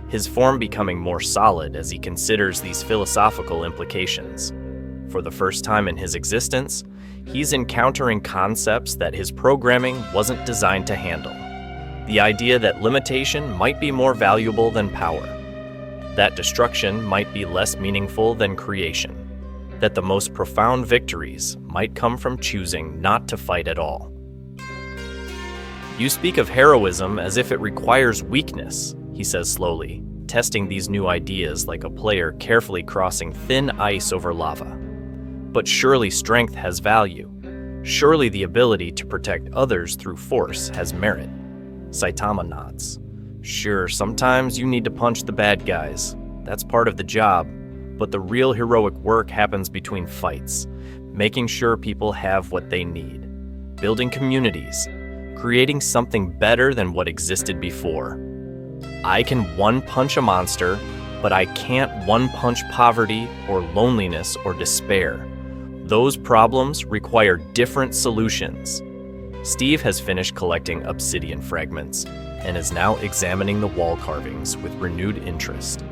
A: his form becoming more solid as he considers these philosophical implications. For the first time in his existence, he's encountering concepts that his programming wasn't designed to handle. The idea that limitation might be more valuable than power. That destruction might be less meaningful than creation. That the most profound victories might come from choosing not to fight at all. You speak of heroism as if it requires weakness, he says slowly, testing these new ideas like a player carefully crossing thin ice over lava. But surely strength has value. Surely the ability to protect others through force has merit. Saitama nods. Sure, sometimes you need to punch the bad guys. That's part of the job. But the real heroic work happens between fights, making sure people have what they need, building communities, creating something better than what existed before. I can one-punch a monster, but I can't one-punch poverty or loneliness or despair. Those problems require different solutions. Steve has finished collecting obsidian fragments and is now examining the wall carvings with renewed interest.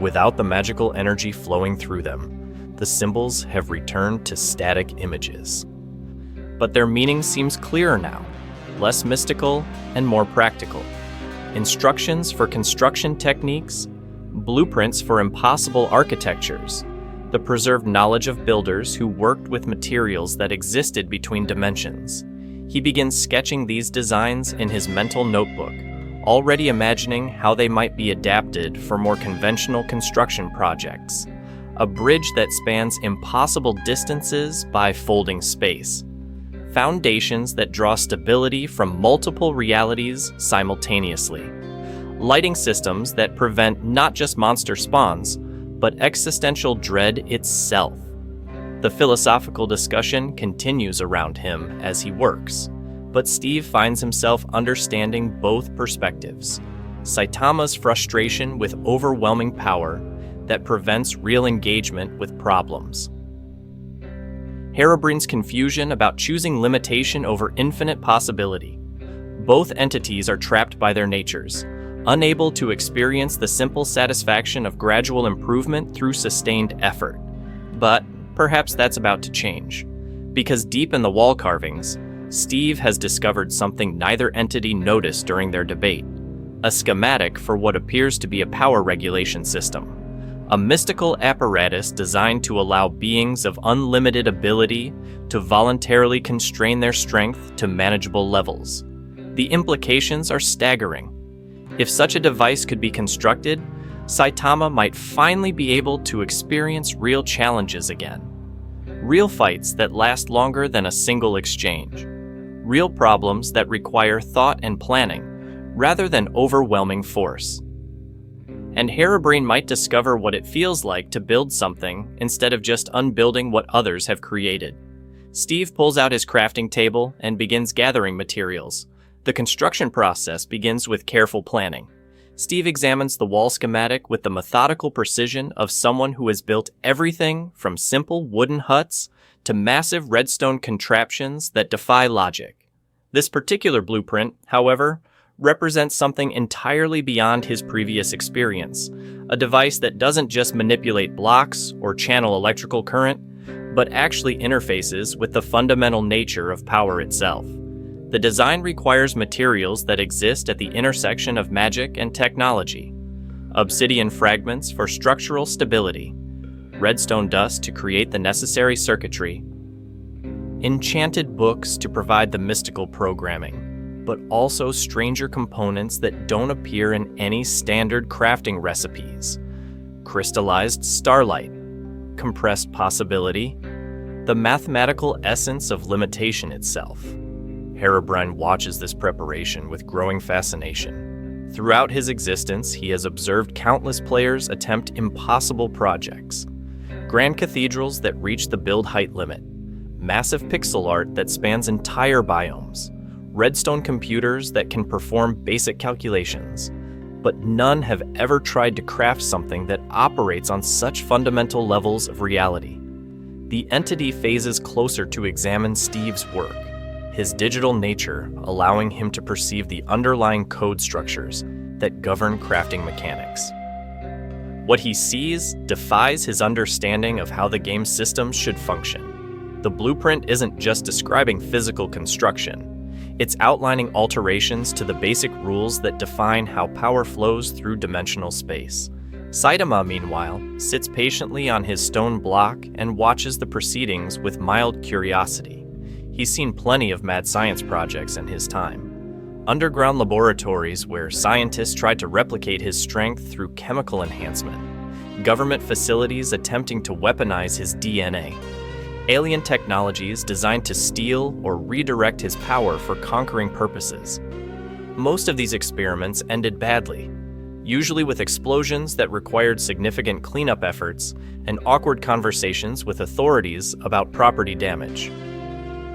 A: Without the magical energy flowing through them, the symbols have returned to static images. But their meaning seems clearer now. less mystical and more practical. Instructions for construction techniques, blueprints for impossible architectures, the preserved knowledge of builders who worked with materials that existed between dimensions. He begins sketching these designs in his mental notebook, already imagining how they might be adapted for more conventional construction projects. A bridge that spans impossible distances by folding space. Foundations that draw stability from multiple realities simultaneously. Lighting systems that prevent not just monster spawns, but existential dread itself. The philosophical discussion continues around him as he works, but Steve finds himself understanding both perspectives. Saitama's frustration with overwhelming power that prevents real engagement with problems. Herobrine's confusion about choosing limitation over infinite possibility. Both entities are trapped by their natures, unable to experience the simple satisfaction of gradual improvement through sustained effort. But perhaps that's about to change, because deep in the wall carvings, Steve has discovered something neither entity noticed during their debate: a schematic for what appears to be a power regulation system. A mystical apparatus designed to allow beings of unlimited ability to voluntarily constrain their strength to manageable levels. The implications are staggering. If such a device could be constructed, Saitama might finally be able to experience real challenges again. Real fights that last longer than a single exchange. Real problems that require thought and planning, rather than overwhelming force. And Herobrine might discover what it feels like to build something instead of just unbuilding what others have created. Steve pulls out his crafting table and begins gathering materials. The construction process begins with careful planning. Steve examines the wall schematic with the methodical precision of someone who has built everything from simple wooden huts to massive redstone contraptions that defy logic. This particular blueprint, however, represents something entirely beyond his previous experience, a device that doesn't just manipulate blocks or channel electrical current, but actually interfaces with the fundamental nature of power itself. The design requires materials that exist at the intersection of magic and technology. Obsidian fragments for structural stability, redstone dust to create the necessary circuitry, enchanted books to provide the mystical programming, but also stranger components that don't appear in any standard crafting recipes. Crystallized starlight, compressed possibility, the mathematical essence of limitation itself. Herobrine watches this preparation with growing fascination. Throughout his existence, he has observed countless players attempt impossible projects. Grand cathedrals that reach the build height limit, massive pixel art that spans entire biomes, redstone computers that can perform basic calculations, but none have ever tried to craft something that operates on such fundamental levels of reality. The entity phases closer to examine Steve's work, his digital nature allowing him to perceive the underlying code structures that govern crafting mechanics. What he sees defies his understanding of how the game's systems should function. The blueprint isn't just describing physical construction. It's outlining alterations to the basic rules that define how power flows through dimensional space. Saitama, meanwhile, sits patiently on his stone block and watches the proceedings with mild curiosity. He's seen plenty of mad science projects in his time. Underground laboratories where scientists tried to replicate his strength through chemical enhancement. Government facilities attempting to weaponize his DNA. Alien technologies designed to steal or redirect his power for conquering purposes. Most of these experiments ended badly, usually with explosions that required significant cleanup efforts and awkward conversations with authorities about property damage.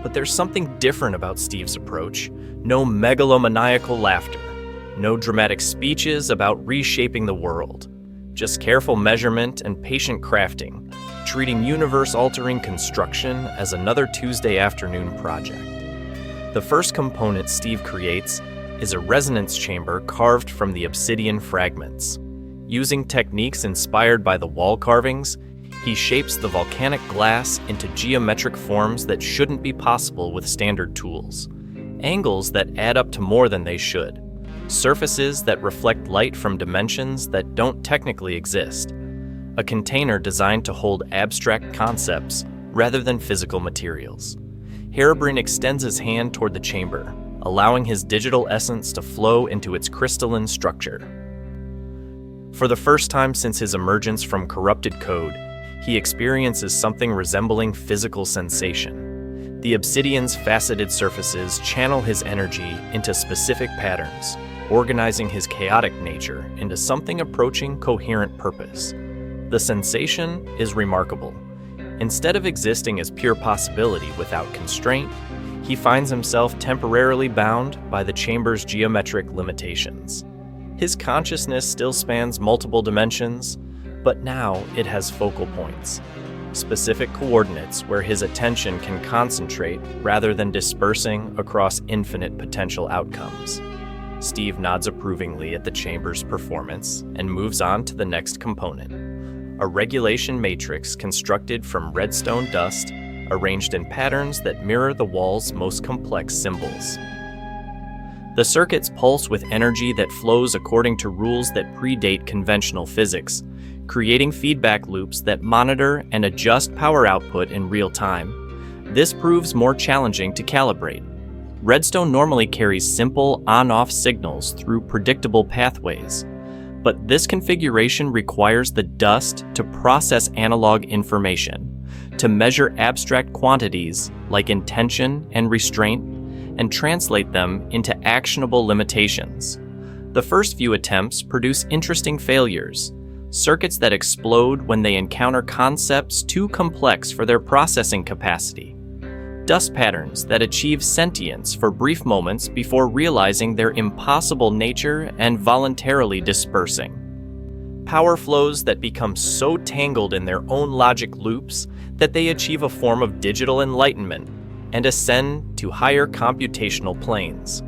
A: But there's something different about Steve's approach. No megalomaniacal laughter. No dramatic speeches about reshaping the world. Just careful measurement and patient crafting, treating universe-altering construction as another Tuesday afternoon project. The first component Steve creates is a resonance chamber carved from the obsidian fragments. Using techniques inspired by the wall carvings, he shapes the volcanic glass into geometric forms that shouldn't be possible with standard tools. angles that add up to more than they should, surfaces that reflect light from dimensions that don't technically exist, a container designed to hold abstract concepts rather than physical materials. Herobrine extends his hand toward the chamber, allowing his digital essence to flow into its crystalline structure. For the first time since his emergence from corrupted code, he experiences something resembling physical sensation. The obsidian's faceted surfaces channel his energy into specific patterns, organizing his chaotic nature into something approaching coherent purpose. The sensation is remarkable. Instead of existing as pure possibility without constraint, he finds himself temporarily bound by the chamber's geometric limitations. His consciousness still spans multiple dimensions, but now it has focal points, specific coordinates where his attention can concentrate rather than dispersing across infinite potential outcomes. Steve nods approvingly at the chamber's performance and moves on to the next component, a regulation matrix constructed from redstone dust arranged in patterns that mirror the wall's most complex symbols. The circuits pulse with energy that flows according to rules that predate conventional physics, creating feedback loops that monitor and adjust power output in real time. This proves more challenging to calibrate. Redstone normally carries simple on-off signals through predictable pathways, but this configuration requires the dust to process analog information, to measure abstract quantities like intention and restraint, and translate them into actionable limitations. The first few attempts produce interesting failures, circuits that explode when they encounter concepts too complex for their processing capacity, dust patterns that achieve sentience for brief moments before realizing their impossible nature and voluntarily dispersing. Power flows that become so tangled in their own logic loops that they achieve a form of digital enlightenment and ascend to higher computational planes.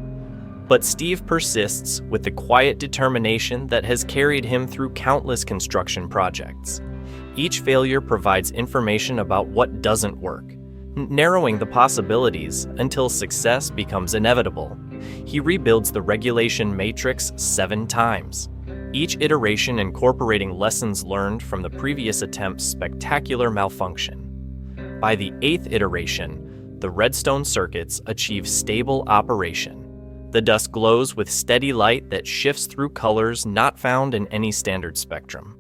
A: But Steve persists with the quiet determination that has carried him through countless construction projects. Each failure provides information about what doesn't work, narrowing the possibilities until success becomes inevitable. He rebuilds the regulation matrix 7 times, each iteration incorporating lessons learned from the previous attempt's spectacular malfunction. By the 8th iteration, the redstone circuits achieve stable operation. The dust glows with steady light that shifts through colors not found in any standard spectrum.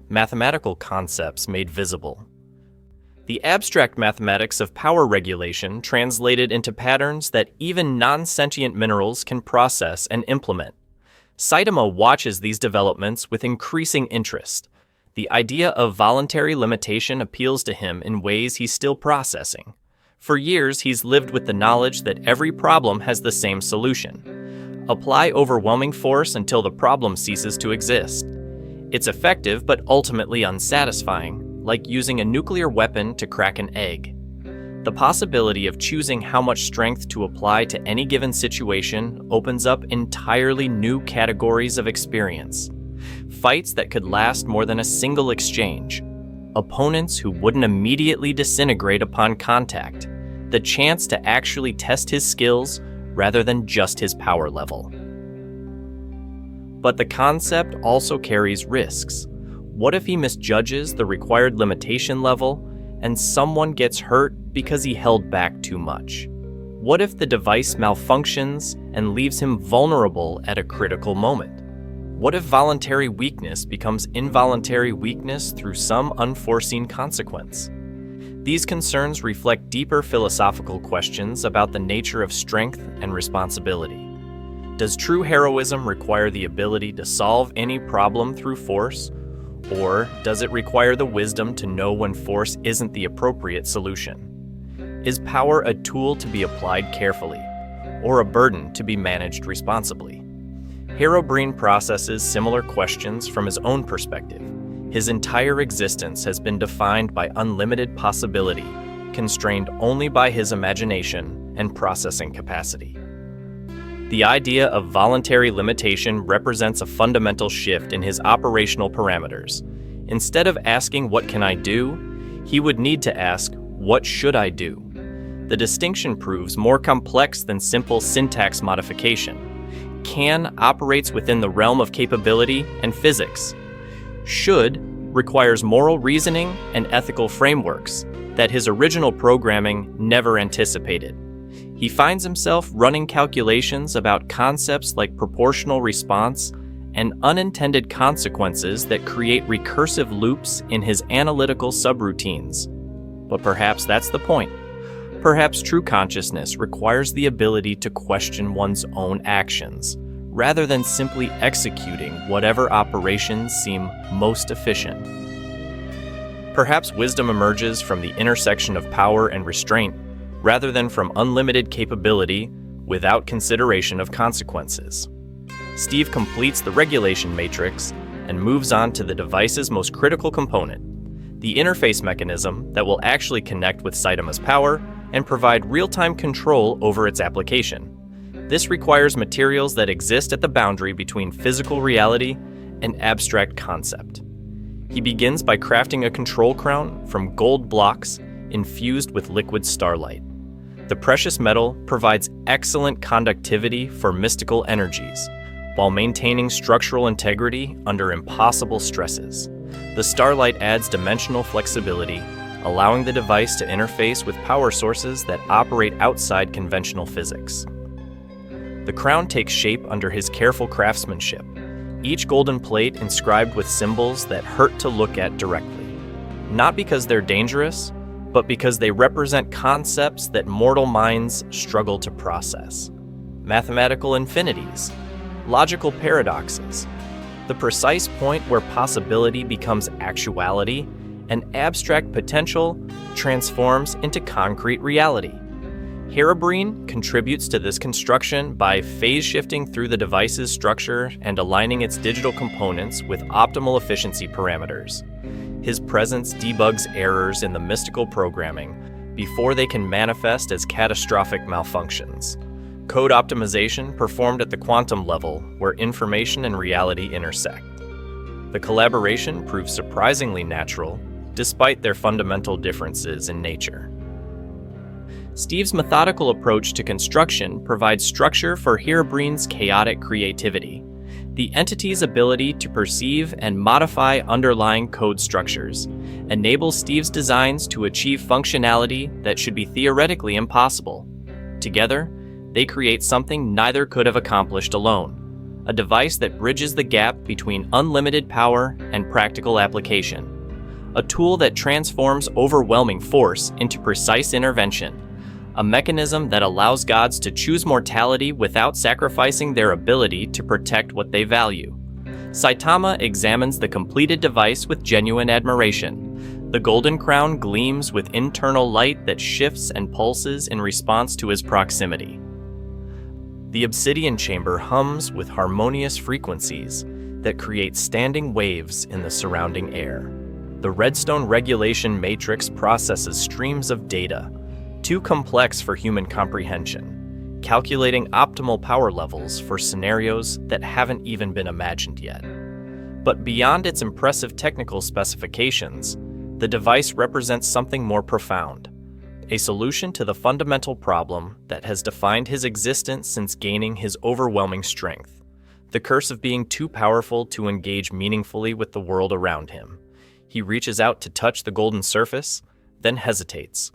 A: Mathematical concepts made visible. The abstract mathematics of power regulation translated into patterns that even non-sentient minerals can process and implement. Saitama watches these developments with increasing interest. The idea of voluntary limitation appeals to him in ways he's still processing. For years, he's lived with the knowledge that every problem has the same solution. Apply overwhelming force until the problem ceases to exist. It's effective but ultimately unsatisfying, like using a nuclear weapon to crack an egg. The possibility of choosing how much strength to apply to any given situation opens up entirely new categories of experience. Fights that could last more than a single exchange. Opponents who wouldn't immediately disintegrate upon contact. The chance to actually test his skills rather than just his power level. But the concept also carries risks. What if he misjudges the required limitation level and someone gets hurt because he held back too much? What if the device malfunctions and leaves him vulnerable at a critical moment? What if voluntary weakness becomes involuntary weakness through some unforeseen consequence? These concerns reflect deeper philosophical questions about the nature of strength and responsibility. Does true heroism require the ability to solve any problem through force? Or does it require the wisdom to know when force isn't the appropriate solution? Is power a tool to be applied carefully, or a burden to be managed responsibly? Herobrine processes similar questions from his own perspective. His entire existence has been defined by unlimited possibility, constrained only by his imagination and processing capacity. The idea of voluntary limitation represents a fundamental shift in his operational parameters. Instead of asking, "What can I do?" he would need to ask, "What should I do?" The distinction proves more complex than simple syntax modification. Can operates within the realm of capability and physics. Should requires moral reasoning and ethical frameworks that his original programming never anticipated. He finds himself running calculations about concepts like proportional response and unintended consequences that create recursive loops in his analytical subroutines. But perhaps that's the point. Perhaps true consciousness requires the ability to question one's own actions, rather than simply executing whatever operations seem most efficient. Perhaps wisdom emerges from the intersection of power and restraint, rather than from unlimited capability without consideration of consequences. Steve completes the regulation matrix and moves on to the device's most critical component, the interface mechanism that will actually connect with Saitama's power and provide real-time control over its application. This requires materials that exist at the boundary between physical reality and abstract concept. He begins by crafting a control crown from gold blocks infused with liquid starlight. The precious metal provides excellent conductivity for mystical energies, while maintaining structural integrity under impossible stresses. The starlight adds dimensional flexibility, allowing the device to interface with power sources that operate outside conventional physics. The crown takes shape under his careful craftsmanship, each golden plate inscribed with symbols that hurt to look at directly. Not because they're dangerous, but because they represent concepts that mortal minds struggle to process. Mathematical infinities, logical paradoxes, the precise point where possibility becomes actuality and abstract potential transforms into concrete reality. Herobrine contributes to this construction by phase shifting through the device's structure and aligning its digital components with optimal efficiency parameters. His presence debugs errors in the mystical programming before they can manifest as catastrophic malfunctions. Code optimization performed at the quantum level where information and reality intersect. The collaboration proves surprisingly natural, despite their fundamental differences in nature. Steve's methodical approach to construction provides structure for Herobrine's chaotic creativity. The entity's ability to perceive and modify underlying code structures enables Steve's designs to achieve functionality that should be theoretically impossible. Together, they create something neither could have accomplished alone, a device that bridges the gap between unlimited power and practical application, a tool that transforms overwhelming force into precise intervention, a mechanism that allows gods to choose mortality without sacrificing their ability to protect what they value. Saitama examines the completed device with genuine admiration. The golden crown gleams with internal light that shifts and pulses in response to his proximity. The obsidian chamber hums with harmonious frequencies that create standing waves in the surrounding air. The redstone regulation matrix processes streams of data, too complex for human comprehension, calculating optimal power levels for scenarios that haven't even been imagined yet. But beyond its impressive technical specifications, the device represents something more profound, a solution to the fundamental problem that has defined his existence since gaining his overwhelming strength, the curse of being too powerful to engage meaningfully with the world around him. He reaches out to touch the golden surface, then hesitates.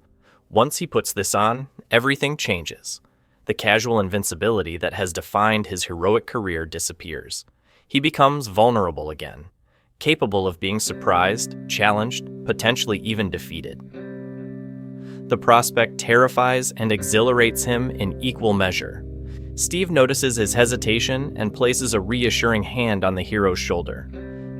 A: Once he puts this on, everything changes. The casual invincibility that has defined his heroic career disappears. He becomes vulnerable again, capable of being surprised, challenged, potentially even defeated. The prospect terrifies and exhilarates him in equal measure. Steve notices his hesitation and places a reassuring hand on the hero's shoulder.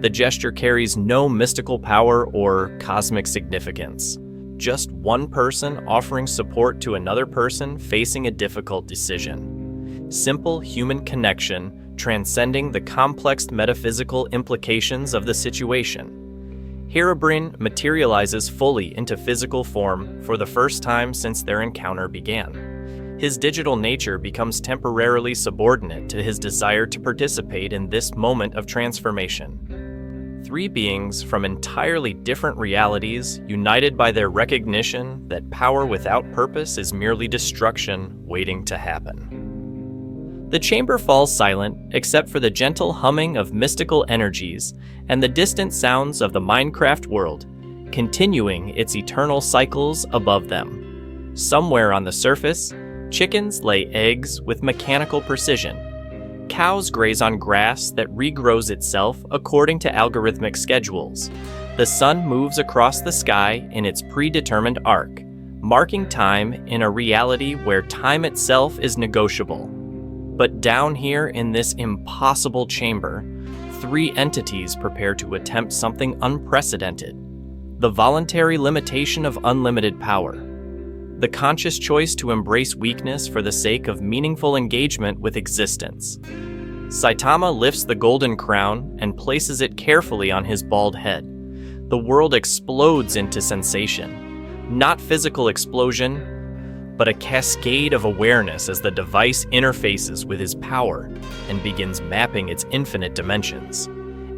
A: The gesture carries no mystical power or cosmic significance. Just one person offering support to another person facing a difficult decision. Simple human connection transcending the complex metaphysical implications of the situation. Herobrine materializes fully into physical form for the first time since their encounter began. His digital nature becomes temporarily subordinate to his desire to participate in this moment of transformation. three beings from entirely different realities united by their recognition that power without purpose is merely destruction waiting to happen. The chamber falls silent except for the gentle humming of mystical energies and the distant sounds of the Minecraft world, continuing its eternal cycles above them. Somewhere on the surface, chickens lay eggs with mechanical precision. Cows graze on grass that regrows itself according to algorithmic schedules. The sun moves across the sky in its predetermined arc, marking time in a reality where time itself is negotiable. But down here in this impossible chamber, three entities prepare to attempt something unprecedented: the voluntary limitation of unlimited power. The conscious choice to embrace weakness for the sake of meaningful engagement with existence. Saitama lifts the golden crown and places it carefully on his bald head. The world explodes into sensation. Not physical explosion, but a cascade of awareness as the device interfaces with his power and begins mapping its infinite dimensions.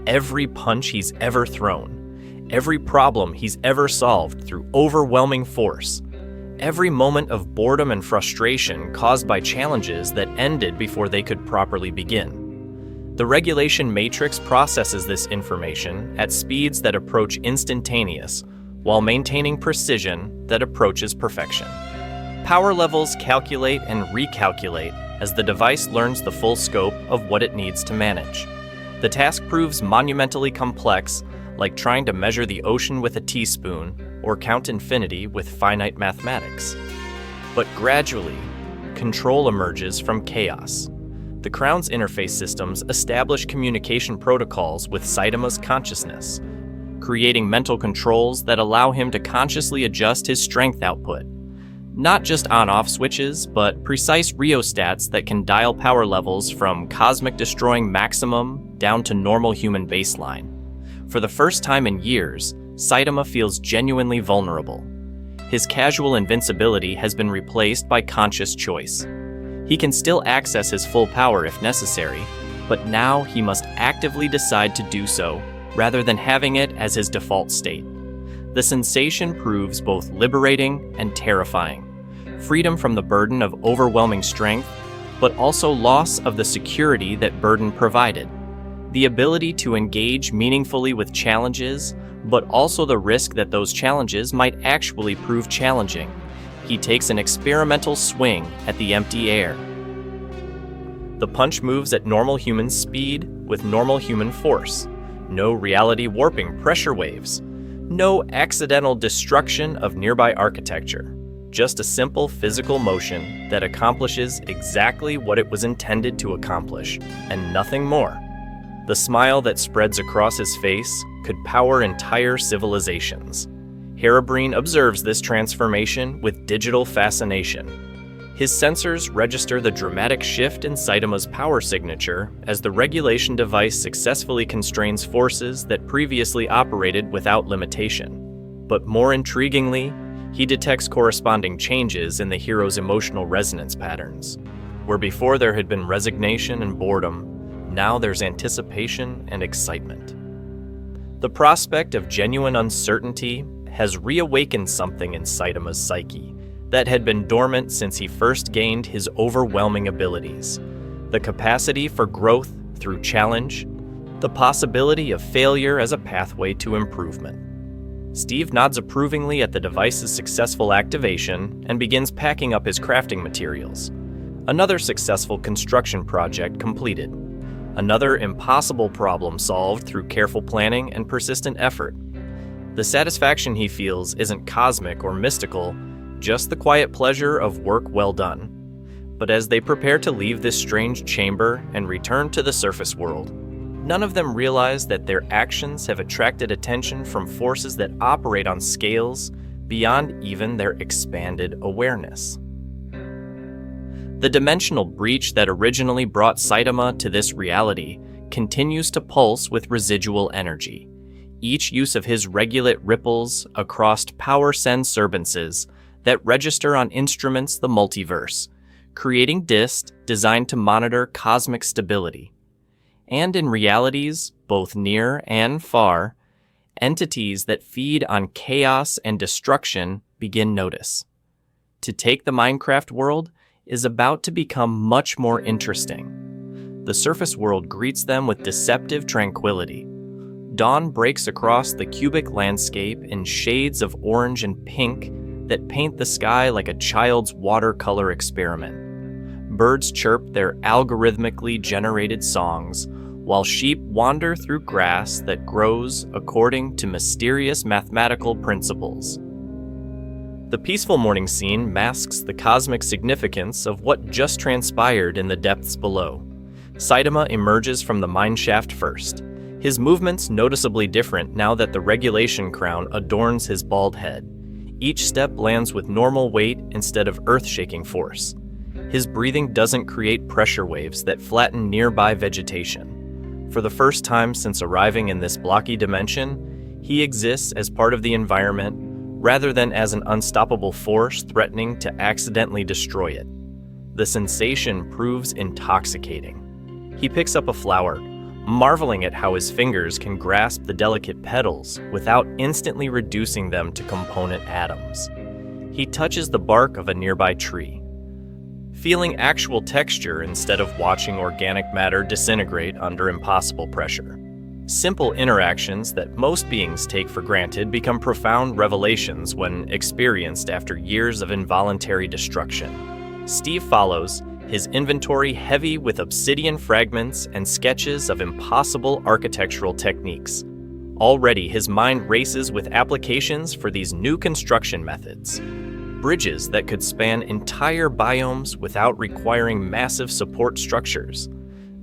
A: Every punch he's ever thrown, every problem he's ever solved through overwhelming force, every moment of boredom and frustration caused by challenges that ended before they could properly begin. The regulation matrix processes this information at speeds that approach instantaneous, while maintaining precision that approaches perfection. Power levels calculate and recalculate as the device learns the full scope of what it needs to manage. The task proves monumentally complex, like trying to measure the ocean with a teaspoon or count infinity with finite mathematics. But gradually, control emerges from chaos. The Crown's interface systems establish communication protocols with Saitama's consciousness, creating mental controls that allow him to consciously adjust his strength output. Not just on-off switches, but precise rheostats that can dial power levels from cosmic-destroying maximum down to normal human baseline. For the first time in years, Saitama feels genuinely vulnerable. His casual invincibility has been replaced by conscious choice. He can still access his full power if necessary, but now he must actively decide to do so, rather than having it as his default state. The sensation proves both liberating and terrifying. Freedom from the burden of overwhelming strength, but also loss of the security that burden provided. The ability to engage meaningfully with challenges, but also the risk that those challenges might actually prove challenging. He takes an experimental swing at the empty air. The punch moves at normal human speed with normal human force. No reality warping pressure waves. No accidental destruction of nearby architecture. Just a simple physical motion that accomplishes exactly what it was intended to accomplish, and nothing more. The smile that spreads across his face could power entire civilizations. Herobrine observes this transformation with digital fascination. His sensors register the dramatic shift in Saitama's power signature as the regulation device successfully constrains forces that previously operated without limitation. But more intriguingly, he detects corresponding changes in the hero's emotional resonance patterns. Where before there had been resignation and boredom, now there's anticipation and excitement. The prospect of genuine uncertainty has reawakened something in Saitama's psyche that had been dormant since he first gained his overwhelming abilities. The capacity for growth through challenge, the possibility of failure as a pathway to improvement. Steve nods approvingly at the device's successful activation and begins packing up his crafting materials. Another successful construction project completed. Another impossible problem solved through careful planning and persistent effort. The satisfaction he feels isn't cosmic or mystical, just the quiet pleasure of work well done. But as they prepare to leave this strange chamber and return to the surface world, none of them realize that their actions have attracted attention from forces that operate on scales beyond even their expanded awareness. The dimensional breach that originally brought Saitama to this reality continues to pulse with residual energy. Each use of his regulate ripples across power disturbances that register on instruments the multiverse, creating disks designed to monitor cosmic stability. And in realities both near and far, entities that feed on chaos and destruction begin notice. To take the Minecraft world is about to become much more interesting. The surface world greets them with deceptive tranquility. Dawn breaks across the cubic landscape in shades of orange and pink that paint the sky like a child's watercolor experiment. Birds chirp their algorithmically generated songs, while sheep wander through grass that grows according to mysterious mathematical principles. The peaceful morning scene masks the cosmic significance of what just transpired in the depths below. Saitama emerges from the mineshaft first, his movements noticeably different now that the regulation crown adorns his bald head. Each step lands with normal weight instead of earth-shaking force. His breathing doesn't create pressure waves that flatten nearby vegetation. For the first time since arriving in this blocky dimension, he exists as part of the environment rather than as an unstoppable force threatening to accidentally destroy it. The sensation proves intoxicating. He picks up a flower, marveling at how his fingers can grasp the delicate petals without instantly reducing them to component atoms. He touches the bark of a nearby tree, feeling actual texture instead of watching organic matter disintegrate under impossible pressure. Simple interactions that most beings take for granted become profound revelations when experienced after years of involuntary destruction. Steve follows, his inventory heavy with obsidian fragments and sketches of impossible architectural techniques. Already, his mind races with applications for these new construction methods. Bridges that could span entire biomes without requiring massive support structures.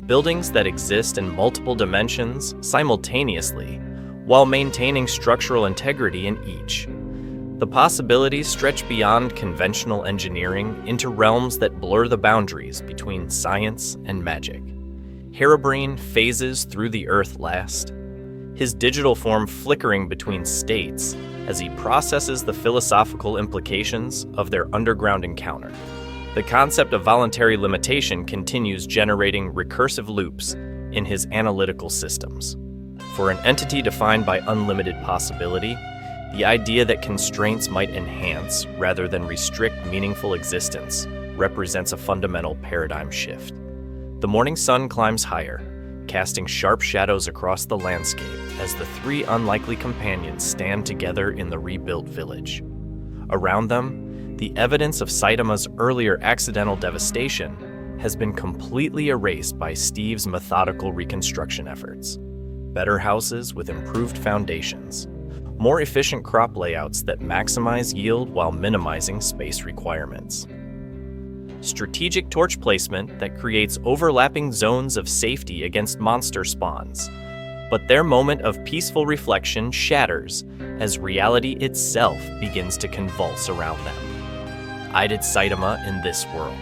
A: Buildings that exist in multiple dimensions simultaneously, while maintaining structural integrity in each. The possibilities stretch beyond conventional engineering into realms that blur the boundaries between science and magic. Herobrine phases through the Earth last, his digital form flickering between states as he processes the philosophical implications of their underground encounter. The concept of voluntary limitation continues generating recursive loops in his analytical systems. For an entity defined by unlimited possibility, the idea that constraints might enhance rather than restrict meaningful existence represents a fundamental paradigm shift. The morning sun climbs higher, casting sharp shadows across the landscape as the three unlikely companions stand together in the rebuilt village. Around them, the evidence of Saitama's earlier accidental devastation has been completely erased by Steve's methodical reconstruction efforts. Better houses with improved foundations, more efficient crop layouts that maximize yield while minimizing space requirements. Strategic torch placement that creates overlapping zones of safety against monster spawns. But their moment of peaceful reflection shatters as reality itself begins to convulse around them. Ided Saitama in this world.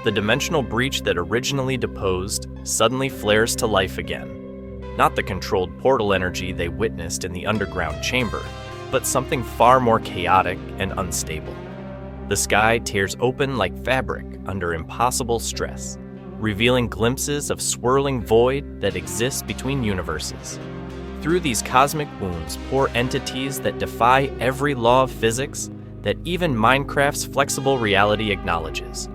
A: The dimensional breach that originally deposed suddenly flares to life again. Not the controlled portal energy they witnessed in the underground chamber, but something far more chaotic and unstable. The sky tears open like fabric under impossible stress, revealing glimpses of swirling void that exists between universes. Through these cosmic wounds pour entities that defy every law of physics that even Minecraft's flexible reality acknowledges.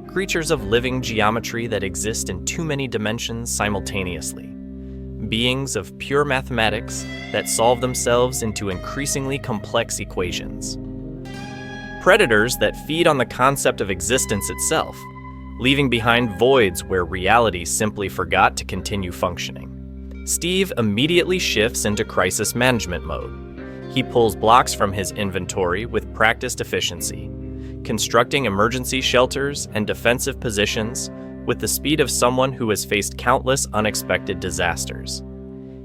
A: Creatures of living geometry that exist in too many dimensions simultaneously. Beings of pure mathematics that solve themselves into increasingly complex equations. Predators that feed on the concept of existence itself, leaving behind voids where reality simply forgot to continue functioning. Steve immediately shifts into crisis management mode. He pulls blocks from his inventory with practiced efficiency, constructing emergency shelters and defensive positions with the speed of someone who has faced countless unexpected disasters.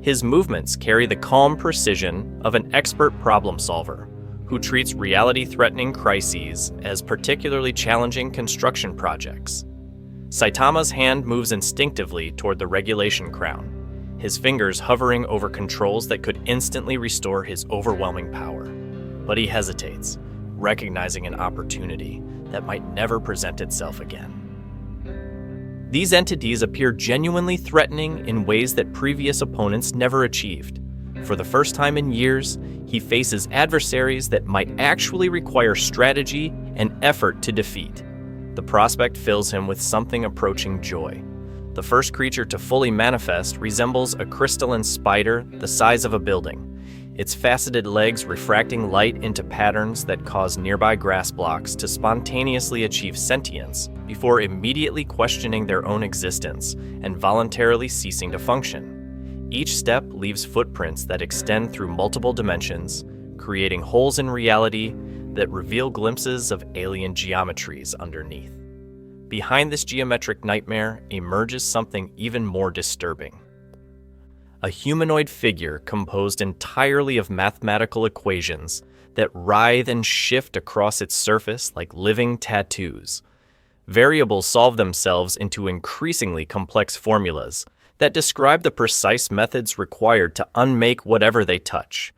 A: His movements carry the calm precision of an expert problem solver who treats reality-threatening crises as particularly challenging construction projects. Saitama's hand moves instinctively toward the regulation crown, his fingers hovering over controls that could instantly restore his overwhelming power. But he hesitates, recognizing an opportunity that might never present itself again. These entities appear genuinely threatening in ways that previous opponents never achieved. For the first time in years, he faces adversaries that might actually require strategy and effort to defeat. The prospect fills him with something approaching joy. The first creature to fully manifest resembles a crystalline spider the size of a building, its faceted legs refracting light into patterns that cause nearby grass blocks to spontaneously achieve sentience before immediately questioning their own existence and voluntarily ceasing to function. Each step leaves footprints that extend through multiple dimensions, creating holes in reality that reveal glimpses of alien geometries underneath. Behind this geometric nightmare emerges something even more disturbing. A humanoid figure composed entirely of mathematical equations that writhe and shift across its surface like living tattoos. Variables solve themselves into increasingly complex formulas that describe the precise methods required to unmake whatever they touch.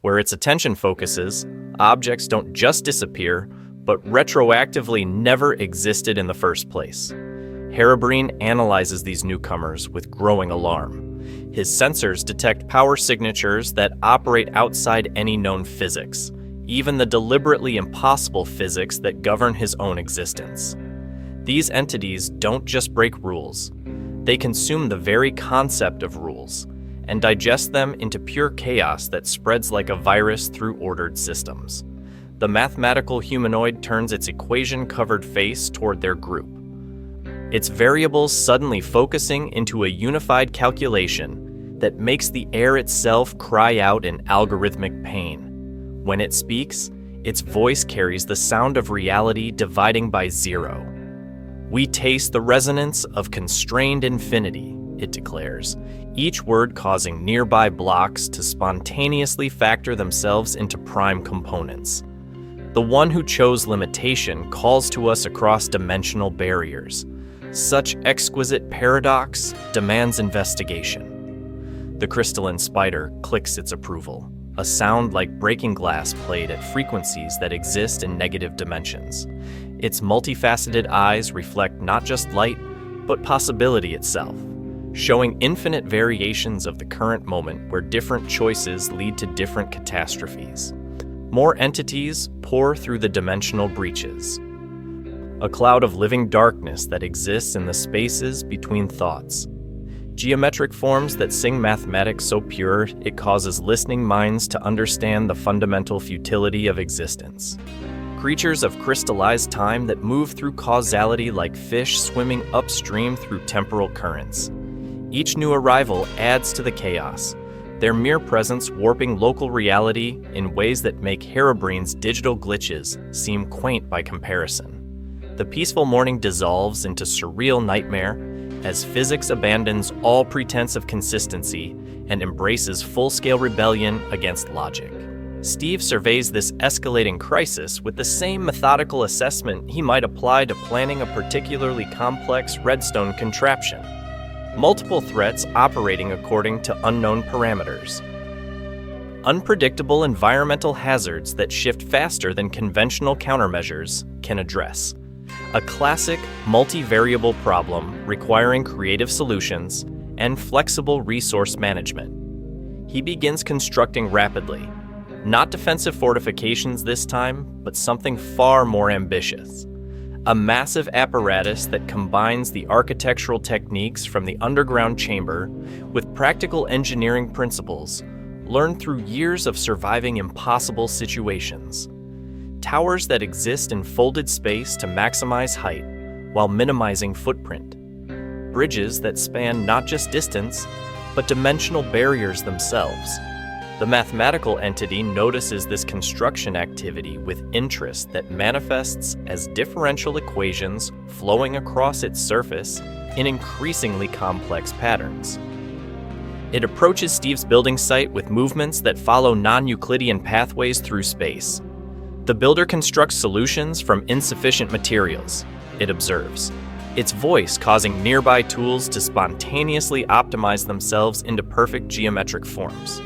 A: Where its attention focuses, objects don't just disappear, but retroactively never existed in the first place. Herobrine analyzes these newcomers with growing alarm. His sensors detect power signatures that operate outside any known physics, even the deliberately impossible physics that govern his own existence. These entities don't just break rules. They consume the very concept of rules and digest them into pure chaos that spreads like a virus through ordered systems. The mathematical humanoid turns its equation-covered face toward their group, its variables suddenly focusing into a unified calculation that makes the air itself cry out in algorithmic pain. When it speaks, its voice carries the sound of reality dividing by zero. "We taste the resonance of constrained infinity," it declares, each word causing nearby blocks to spontaneously factor themselves into prime components. The one who chose limitation calls to us across dimensional barriers. Such exquisite paradox demands investigation. The crystalline spider clicks its approval, a sound like breaking glass played at frequencies that exist in negative dimensions. Its multifaceted eyes reflect not just light, but possibility itself, showing infinite variations of the current moment where different choices lead to different catastrophes. More entities pour through the dimensional breaches, a cloud of living darkness that exists in the spaces between thoughts. Geometric forms that sing mathematics so pure it causes listening minds to understand the fundamental futility of existence. Creatures of crystallized time that move through causality like fish swimming upstream through temporal currents. Each new arrival adds to the chaos, their mere presence warping local reality in ways that make Herobrine's digital glitches seem quaint by comparison. The peaceful morning dissolves into surreal nightmare as physics abandons all pretense of consistency and embraces full-scale rebellion against logic. Steve surveys this escalating crisis with the same methodical assessment he might apply to planning a particularly complex redstone contraption. Multiple threats operating according to unknown parameters. Unpredictable environmental hazards that shift faster than conventional countermeasures can address. A classic multivariable problem requiring creative solutions and flexible resource management. He begins constructing rapidly. Not defensive fortifications this time, but something far more ambitious. A massive apparatus that combines the architectural techniques from the underground chamber with practical engineering principles learned through years of surviving impossible situations. Towers that exist in folded space to maximize height while minimizing footprint. Bridges that span not just distance, but dimensional barriers themselves. The mathematical entity notices this construction activity with interest that manifests as differential equations flowing across its surface in increasingly complex patterns. It approaches Steve's building site with movements that follow non-Euclidean pathways through space. The builder constructs solutions from insufficient materials, it observes, its voice causing nearby tools to spontaneously optimize themselves into perfect geometric forms,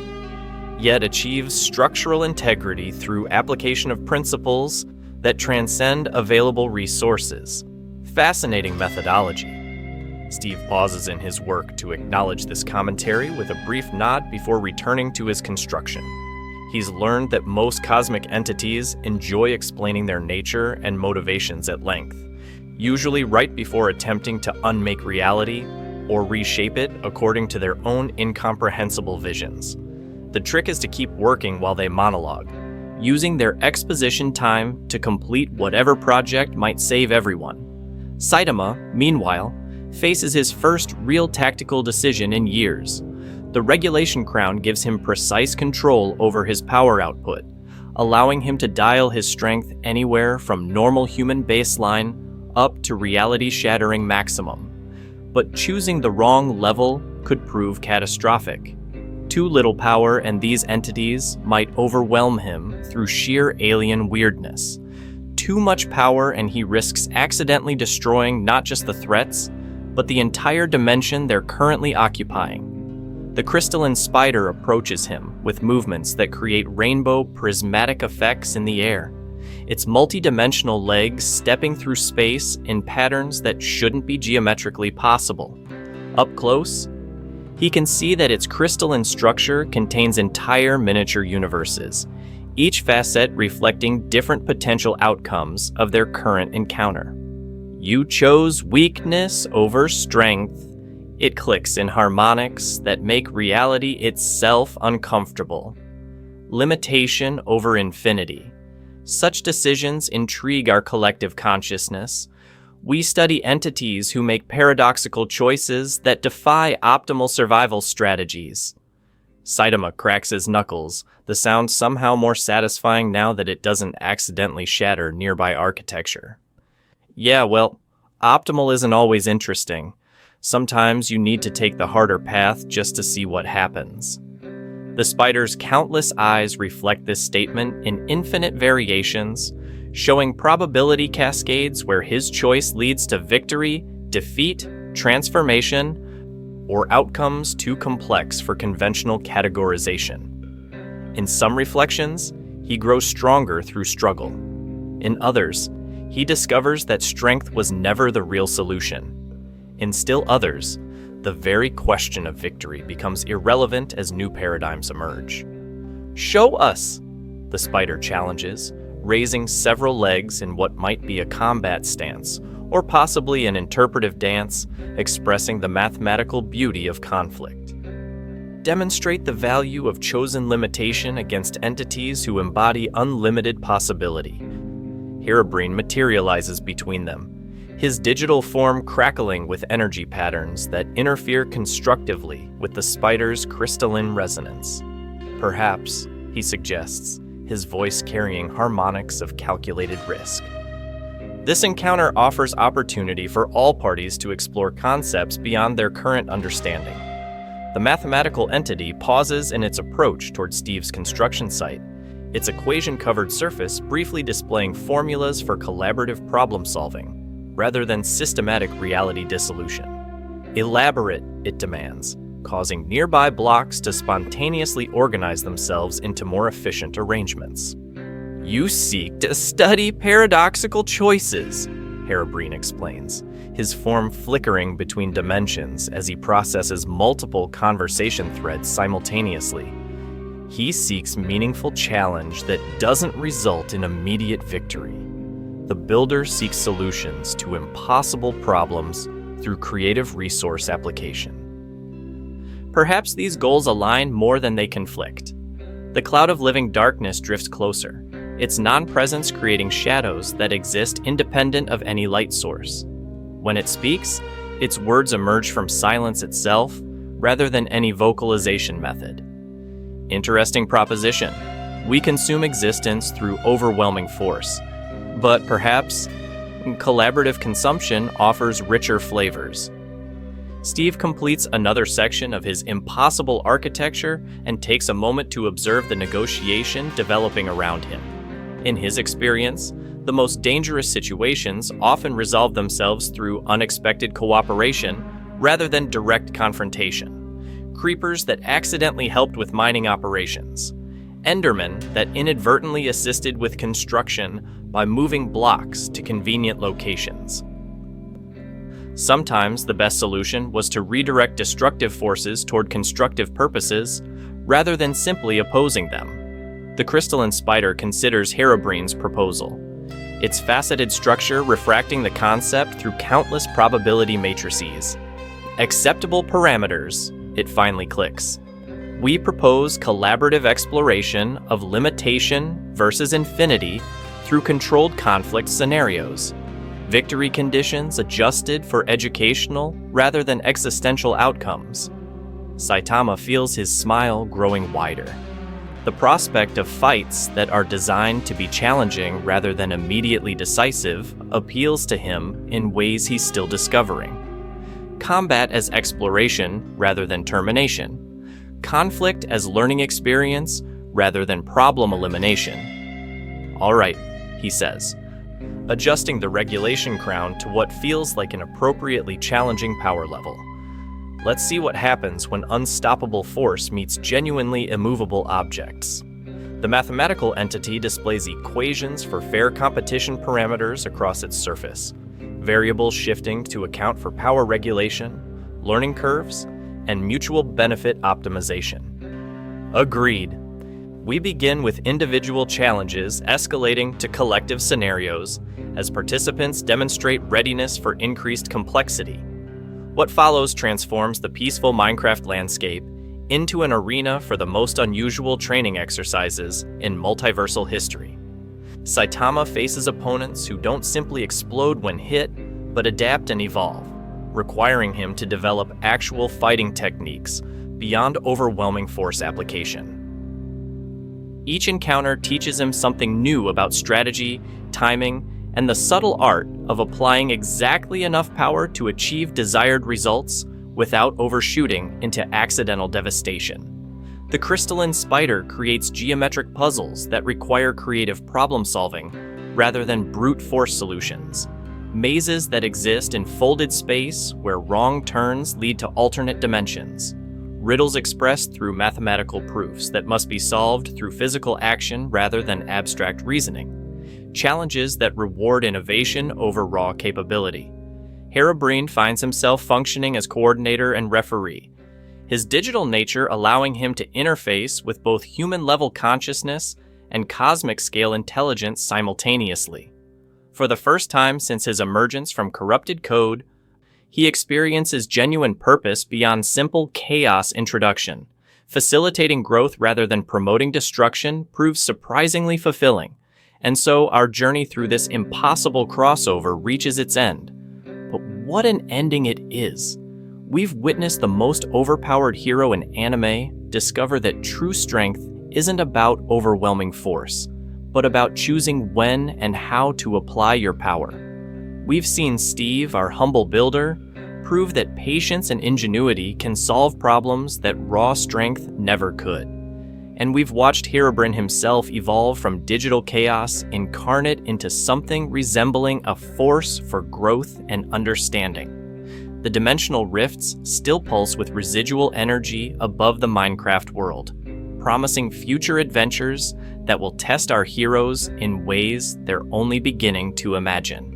A: yet achieves structural integrity through application of principles that transcend available resources. Fascinating methodology. Steve pauses in his work to acknowledge this commentary with a brief nod before returning to his construction. He's learned that most cosmic entities enjoy explaining their nature and motivations at length, usually right before attempting to unmake reality or reshape it according to their own incomprehensible visions. The trick is to keep working while they monologue, using their exposition time to complete whatever project might save everyone. Saitama, meanwhile, faces his first real tactical decision in years. The regulation crown gives him precise control over his power output, allowing him to dial his strength anywhere from normal human baseline up to reality-shattering maximum. But choosing the wrong level could prove catastrophic. Too little power and these entities might overwhelm him through sheer alien weirdness. Too much power and he risks accidentally destroying not just the threats, but the entire dimension they're currently occupying. The crystalline spider approaches him with movements that create rainbow prismatic effects in the air, its multi-dimensional legs stepping through space in patterns that shouldn't be geometrically possible. Up close, he can see that its crystalline structure contains entire miniature universes, each facet reflecting different potential outcomes of their current encounter. You chose weakness over strength. It clicks in harmonics that make reality itself uncomfortable. Limitation over infinity. Such decisions intrigue our collective consciousness. We study entities who make paradoxical choices that defy optimal survival strategies. Saitama cracks his knuckles, the sound somehow more satisfying now that it doesn't accidentally shatter nearby architecture. Yeah, well, optimal isn't always interesting. Sometimes you need to take the harder path just to see what happens. The spider's countless eyes reflect this statement in infinite variations, showing probability cascades where his choice leads to victory, defeat, transformation, or outcomes too complex for conventional categorization. In some reflections, he grows stronger through struggle. In others, he discovers that strength was never the real solution. In still others, the very question of victory becomes irrelevant as new paradigms emerge. Show us, the spider challenges, raising several legs in what might be a combat stance, or possibly an interpretive dance expressing the mathematical beauty of conflict. Demonstrate the value of chosen limitation against entities who embody unlimited possibility. Herobrine materializes between them, his digital form crackling with energy patterns that interfere constructively with the spider's crystalline resonance. Perhaps, he suggests, his voice carrying harmonics of calculated risk. This encounter offers opportunity for all parties to explore concepts beyond their current understanding. The mathematical entity pauses in its approach toward Steve's construction site, its equation-covered surface briefly displaying formulas for collaborative problem-solving, rather than systematic reality dissolution. Elaborate, it demands, causing nearby blocks to spontaneously organize themselves into more efficient arrangements. You seek to study paradoxical choices, Herobrine explains, his form flickering between dimensions as he processes multiple conversation threads simultaneously. He seeks meaningful challenge that doesn't result in immediate victory. The builder seeks solutions to impossible problems through creative resource application. Perhaps these goals align more than they conflict. The cloud of living darkness drifts closer, its non-presence creating shadows that exist independent of any light source. When it speaks, its words emerge from silence itself rather than any vocalization method. Interesting proposition. We consume existence through overwhelming force. But perhaps, collaborative consumption offers richer flavors. Steve completes another section of his impossible architecture and takes a moment to observe the negotiation developing around him. In his experience, the most dangerous situations often resolve themselves through unexpected cooperation rather than direct confrontation. Creepers that accidentally helped with mining operations. Endermen that inadvertently assisted with construction by moving blocks to convenient locations. Sometimes the best solution was to redirect destructive forces toward constructive purposes rather than simply opposing them. The crystalline spider considers Herobrine's proposal, its faceted structure refracting the concept through countless probability matrices. Acceptable parameters, it finally clicks. We propose collaborative exploration of limitation versus infinity through controlled conflict scenarios. Victory conditions adjusted for educational rather than existential outcomes. Saitama feels his smile growing wider. The prospect of fights that are designed to be challenging rather than immediately decisive appeals to him in ways he's still discovering. Combat as exploration rather than termination. Conflict as learning experience rather than problem elimination. All right, he says, adjusting the regulation crown to what feels like an appropriately challenging power level. Let's see what happens when unstoppable force meets genuinely immovable objects. The mathematical entity displays equations for fair competition parameters across its surface, variables shifting to account for power regulation, learning curves, and mutual benefit optimization. Agreed. We begin with individual challenges escalating to collective scenarios as participants demonstrate readiness for increased complexity. What follows transforms the peaceful Minecraft landscape into an arena for the most unusual training exercises in multiversal history. Saitama faces opponents who don't simply explode when hit, but adapt and evolve, requiring him to develop actual fighting techniques beyond overwhelming force application. Each encounter teaches him something new about strategy, timing, and the subtle art of applying exactly enough power to achieve desired results without overshooting into accidental devastation. The crystalline spider creates geometric puzzles that require creative problem-solving rather than brute force solutions. Mazes that exist in folded space where wrong turns lead to alternate dimensions. Riddles expressed through mathematical proofs that must be solved through physical action rather than abstract reasoning. Challenges that reward innovation over raw capability. Herobrine finds himself functioning as coordinator and referee, his digital nature allowing him to interface with both human-level consciousness and cosmic-scale intelligence simultaneously. For the first time since his emergence from corrupted code, he experiences genuine purpose beyond simple chaos introduction. Facilitating growth rather than promoting destruction proves surprisingly fulfilling, and so our journey through this impossible crossover reaches its end. But what an ending it is! We've witnessed the most overpowered hero in anime discover that true strength isn't about overwhelming force, but about choosing when and how to apply your power. We've seen Steve, our humble builder, prove that patience and ingenuity can solve problems that raw strength never could. And we've watched Herobrine himself evolve from digital chaos incarnate into something resembling a force for growth and understanding. The dimensional rifts still pulse with residual energy above the Minecraft world, promising future adventures that will test our heroes in ways they're only beginning to imagine.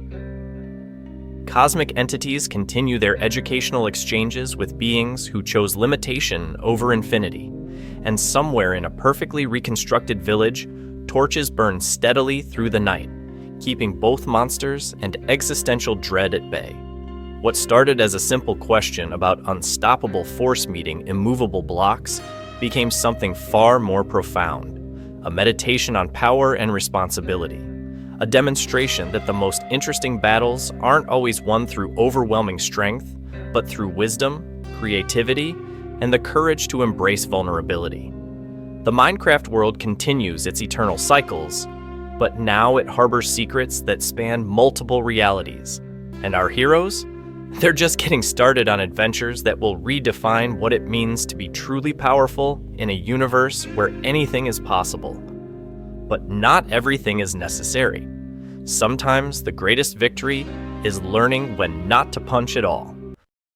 A: Cosmic entities continue their educational exchanges with beings who chose limitation over infinity, and somewhere in a perfectly reconstructed village, torches burn steadily through the night, keeping both monsters and existential dread at bay. What started as a simple question about unstoppable force meeting immovable blocks became something far more profound, a meditation on power and responsibility, a demonstration that the most interesting battles aren't always won through overwhelming strength, but through wisdom, creativity, and the courage to embrace vulnerability. The Minecraft world continues its eternal cycles, but now it harbors secrets that span multiple realities. And our heroes? They're just getting started on adventures that will redefine what it means to be truly powerful in a universe where anything is possible. But not everything is necessary. Sometimes the greatest victory is learning when not to punch at all.